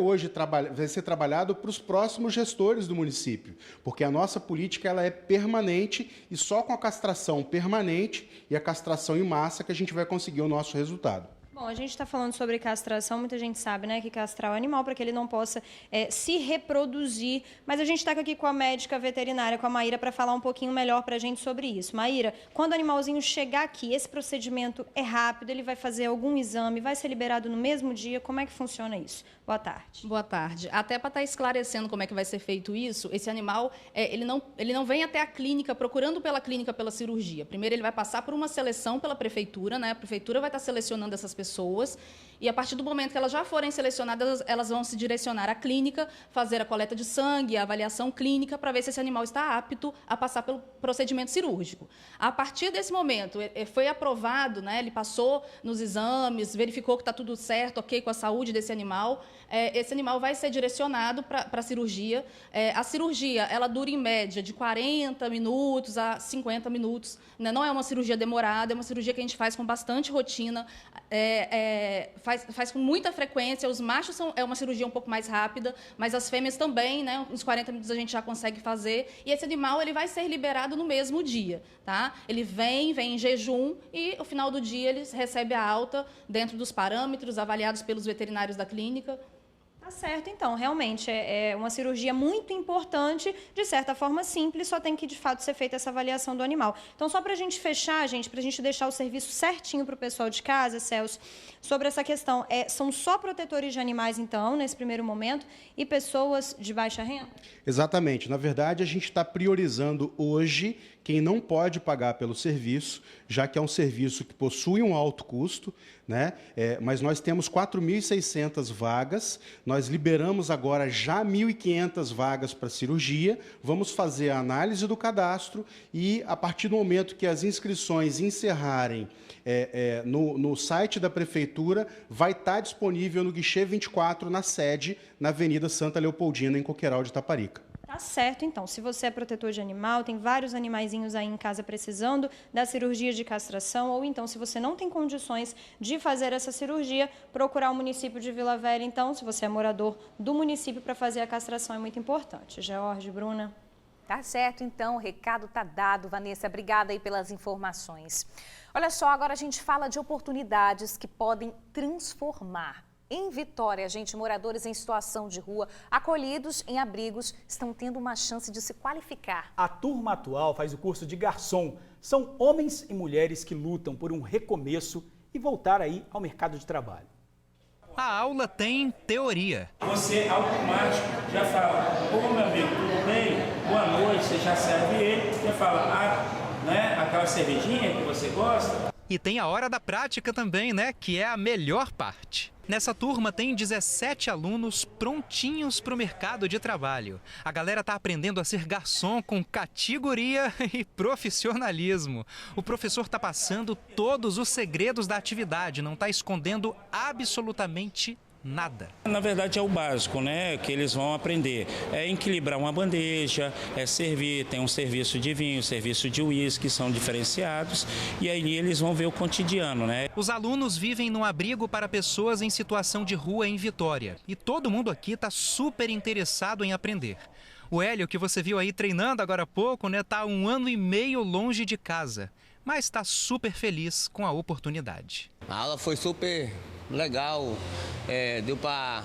ser trabalhado para os próximos gestores do município, porque a nossa política ela é permanente e só com a castração permanente e a castração em massa que a gente vai conseguir o nosso resultado. Bom, a gente está falando sobre castração, muita gente sabe, né, que castrar o animal para que ele não possa se reproduzir, mas a gente está aqui com a médica veterinária, com a Maíra, para falar um pouquinho melhor para a gente sobre isso. Maíra, quando o animalzinho chegar aqui, esse procedimento é rápido, ele vai fazer algum exame, vai ser liberado no mesmo dia, como é que funciona isso? Boa tarde. Boa tarde. Até para estar esclarecendo como é que vai ser feito isso, esse animal, ele não vem até a clínica, procurando pela clínica pela cirurgia. Primeiro ele vai passar por uma seleção pela prefeitura, né? A prefeitura vai estar selecionando essas pessoas e a partir do momento que elas já forem selecionadas, elas vão se direcionar à clínica, fazer a coleta de sangue, a avaliação clínica para ver se esse animal está apto a passar pelo procedimento cirúrgico. A partir desse momento, foi aprovado, né? Ele passou nos exames, verificou que está tudo certo, ok com a saúde desse animal. Esse animal vai ser direcionado para a cirurgia. A cirurgia ela dura em média de 40 minutos a 50 minutos. Né? Não é uma cirurgia demorada, é uma cirurgia que a gente faz com bastante rotina, faz com muita frequência. Os machos é uma cirurgia um pouco mais rápida, mas as fêmeas também, né? Uns 40 minutos a gente já consegue fazer. E esse animal ele vai ser liberado no mesmo dia. Tá? Ele vem em jejum e, no final do dia, ele recebe a alta dentro dos parâmetros avaliados pelos veterinários da clínica. Tá certo, então, realmente é uma cirurgia muito importante, de certa forma simples, só tem que, de fato, ser feita essa avaliação do animal. Então, só para a gente fechar, para a gente deixar o serviço certinho para o pessoal de casa, Celso, sobre essa questão, são só protetores de animais, então, nesse primeiro momento, e pessoas de baixa renda? Exatamente. Na verdade, a gente está priorizando hoje quem não pode pagar pelo serviço, já que é um serviço que possui um alto custo, né? Mas nós temos 4.600 vagas, nós liberamos agora já 1.500 vagas para cirurgia, vamos fazer a análise do cadastro e, a partir do momento que as inscrições encerrarem no site da Prefeitura, vai estar disponível no guichê 24, na sede, na Avenida Santa Leopoldina, em Coqueiral de Itaparica. Tá certo, então. Se você é protetor de animal, tem vários animaizinhos aí em casa precisando da cirurgia de castração, ou então, se você não tem condições de fazer essa cirurgia, procurar o município de Vila Velha, então, se você é morador do município, para fazer a castração é muito importante. George, Bruna. Tá certo, então, o recado tá dado. Vanessa, obrigada aí pelas informações. Olha só, agora a gente fala de oportunidades que podem transformar. Em Vitória, gente, moradores em situação de rua, acolhidos em abrigos, estão tendo uma chance de se qualificar. A turma atual faz o curso de garçom. São homens e mulheres que lutam por um recomeço e voltar aí ao mercado de trabalho. A aula tem teoria. Você, automático, já fala: ô meu amigo, tudo bem? Boa noite, você já serve ele, já fala, né, aquela cervejinha que você gosta. E tem a hora da prática também, né? Que é a melhor parte. Nessa turma tem 17 alunos prontinhos para o mercado de trabalho. A galera tá aprendendo a ser garçom com categoria e profissionalismo. O professor tá passando todos os segredos da atividade, não tá escondendo absolutamente nada. Na verdade é o básico, né, que eles vão aprender. É equilibrar uma bandeja, é servir, tem um serviço de vinho, serviço de uísque, são diferenciados, e aí eles vão ver o cotidiano, né? Os alunos vivem num abrigo para pessoas em situação de rua em Vitória. E todo mundo aqui está super interessado em aprender. O Hélio, que você viu aí treinando agora há pouco, né, tá 1 ano e meio longe de casa, mas está super feliz com a oportunidade. A aula foi super legal, deu para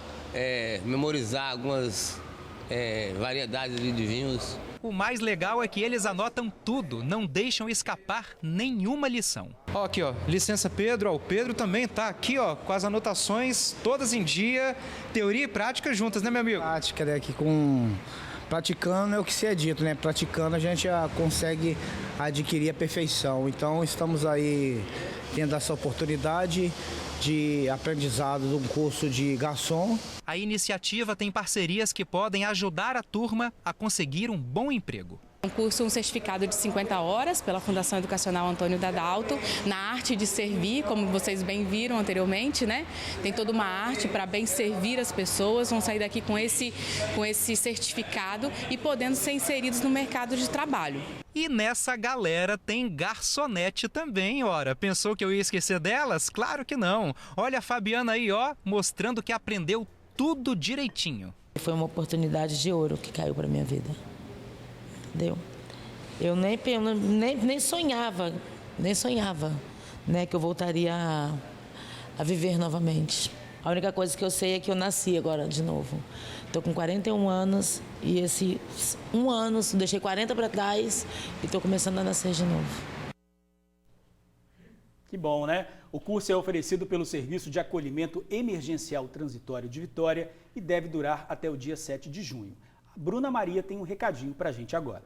memorizar algumas variedades de vinhos. O mais legal é que eles anotam tudo, não deixam escapar nenhuma lição. Ó, aqui, ó, licença Pedro, ó, o Pedro também tá aqui, ó, com as anotações todas em dia, teoria e prática juntas, né, meu amigo? Prática, né, que praticando é o que se é dito, né? Praticando a gente já consegue adquirir a perfeição. Então estamos aí tendo essa oportunidade de aprendizado de um curso de garçom. A iniciativa tem parcerias que podem ajudar a turma a conseguir um bom emprego. Um curso, um certificado de 50 horas pela Fundação Educacional Antônio Dadalto, na arte de servir, como vocês bem viram anteriormente, né? Tem toda uma arte para bem servir as pessoas, vão sair daqui com esse certificado e podendo ser inseridos no mercado de trabalho. E nessa galera tem garçonete também, ora. Pensou que eu ia esquecer delas? Claro que não. Olha a Fabiana aí, ó, mostrando que aprendeu tudo direitinho. Foi uma oportunidade de ouro que caiu para minha vida. Eu nem sonhava, né, que eu voltaria a viver novamente. A única coisa que eu sei é que eu nasci agora de novo. Estou com 41 anos e esse 1 ano, deixei 40 para trás e estou começando a nascer de novo. Que bom, né? O curso é oferecido pelo Serviço de Acolhimento Emergencial Transitório de Vitória e deve durar até o dia 7 de junho. Bruna Maria tem um recadinho pra gente agora.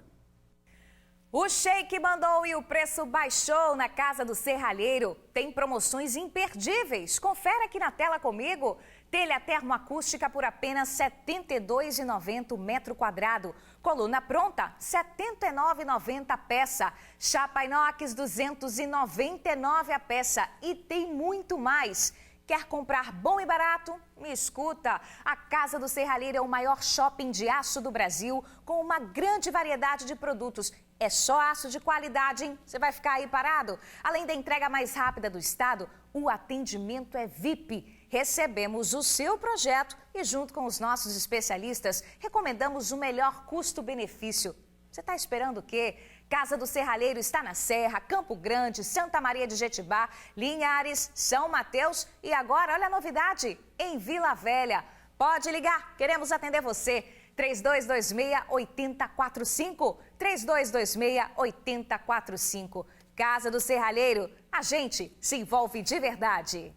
O Sheik mandou e o preço baixou na Casa do Serralheiro. Tem promoções imperdíveis. Confere aqui na tela comigo. Telha termoacústica por apenas R$ 72,90 o metro quadrado. Coluna pronta, R$ 79,90 a peça. Chapa inox, R$ 299 a peça. E tem muito mais. Quer comprar bom e barato? Me escuta! A Casa do Serralheiro é o maior shopping de aço do Brasil, com uma grande variedade de produtos. É só aço de qualidade, hein? Você vai ficar aí parado? Além da entrega mais rápida do estado, o atendimento é VIP. Recebemos o seu projeto e, junto com os nossos especialistas, recomendamos o melhor custo-benefício. Você está esperando o quê? Casa do Serralheiro está na Serra, Campo Grande, Santa Maria de Jetibá, Linhares, São Mateus e agora, olha a novidade, em Vila Velha. Pode ligar, queremos atender você. 3226-8045, 3226-8045. Casa do Serralheiro, a gente se envolve de verdade.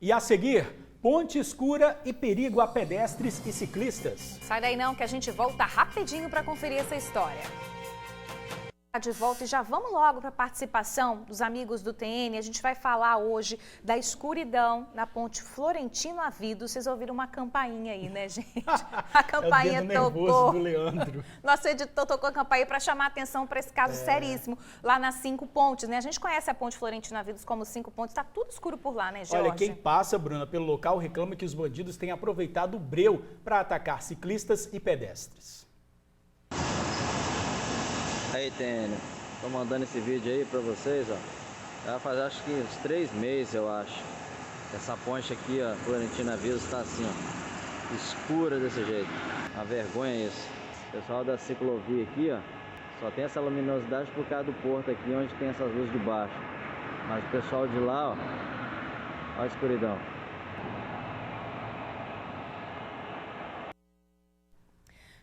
E a seguir, ponte escura e perigo a pedestres e ciclistas. Sai daí não que a gente volta rapidinho para conferir essa história. De volta e já vamos logo para a participação dos amigos do TN. A gente vai falar hoje da escuridão na ponte Florentino Avido. Vocês ouviram uma campainha aí, né, gente? A campainha é o dedo nervoso do Leandro. Nosso editor tocou a campainha para chamar a atenção para esse caso seríssimo lá nas 5 Pontes, né? A gente conhece a ponte Florentino Avido como 5 Pontes, tá tudo escuro por lá, né, Jorge? Olha, quem passa, Bruna, pelo local reclama que os bandidos têm aproveitado o breu para atacar ciclistas e pedestres. Aí, TN, tô mandando esse vídeo aí pra vocês, ó. Vai fazer acho que uns 3 meses, eu acho. Essa ponte aqui, ó, Florentino Avido, tá assim, ó, escura desse jeito. Uma vergonha isso. O pessoal da ciclovia aqui, ó, só tem essa luminosidade por causa do porto aqui, onde tem essas luzes de baixo. Mas o pessoal de lá, ó, olha a escuridão.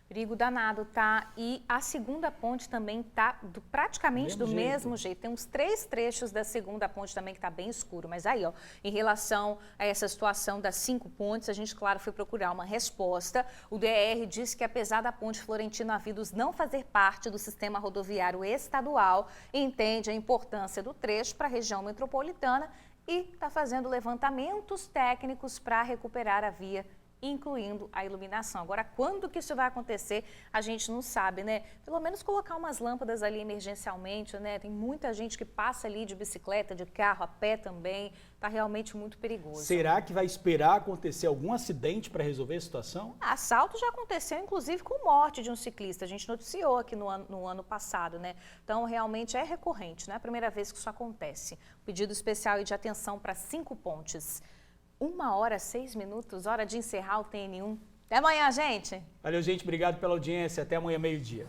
Perigo danado, tá? E a segunda ponte também tá praticamente do mesmo jeito. Tem uns 3 trechos da segunda ponte também que tá bem escuro. Mas aí, ó, em relação a essa situação das 5 pontes, a gente, claro, foi procurar uma resposta. O DR disse que apesar da ponte Florentino Avido não fazer parte do sistema rodoviário estadual, entende a importância do trecho para a região metropolitana e está fazendo levantamentos técnicos para recuperar a via, incluindo a iluminação. Agora, quando que isso vai acontecer, a gente não sabe, né? Pelo menos colocar umas lâmpadas ali emergencialmente, né? Tem muita gente que passa ali de bicicleta, de carro, a pé também. Tá realmente muito perigoso. Será que vai esperar acontecer algum acidente para resolver a situação? Assalto já aconteceu, inclusive, com morte de um ciclista. A gente noticiou aqui no ano passado, né? Então, realmente é recorrente, não é a primeira vez que isso acontece. Pedido especial de atenção para 5 pontes. 1h06, hora de encerrar o TN1. Até amanhã, gente. Valeu, gente. Obrigado pela audiência. Até amanhã, meio-dia.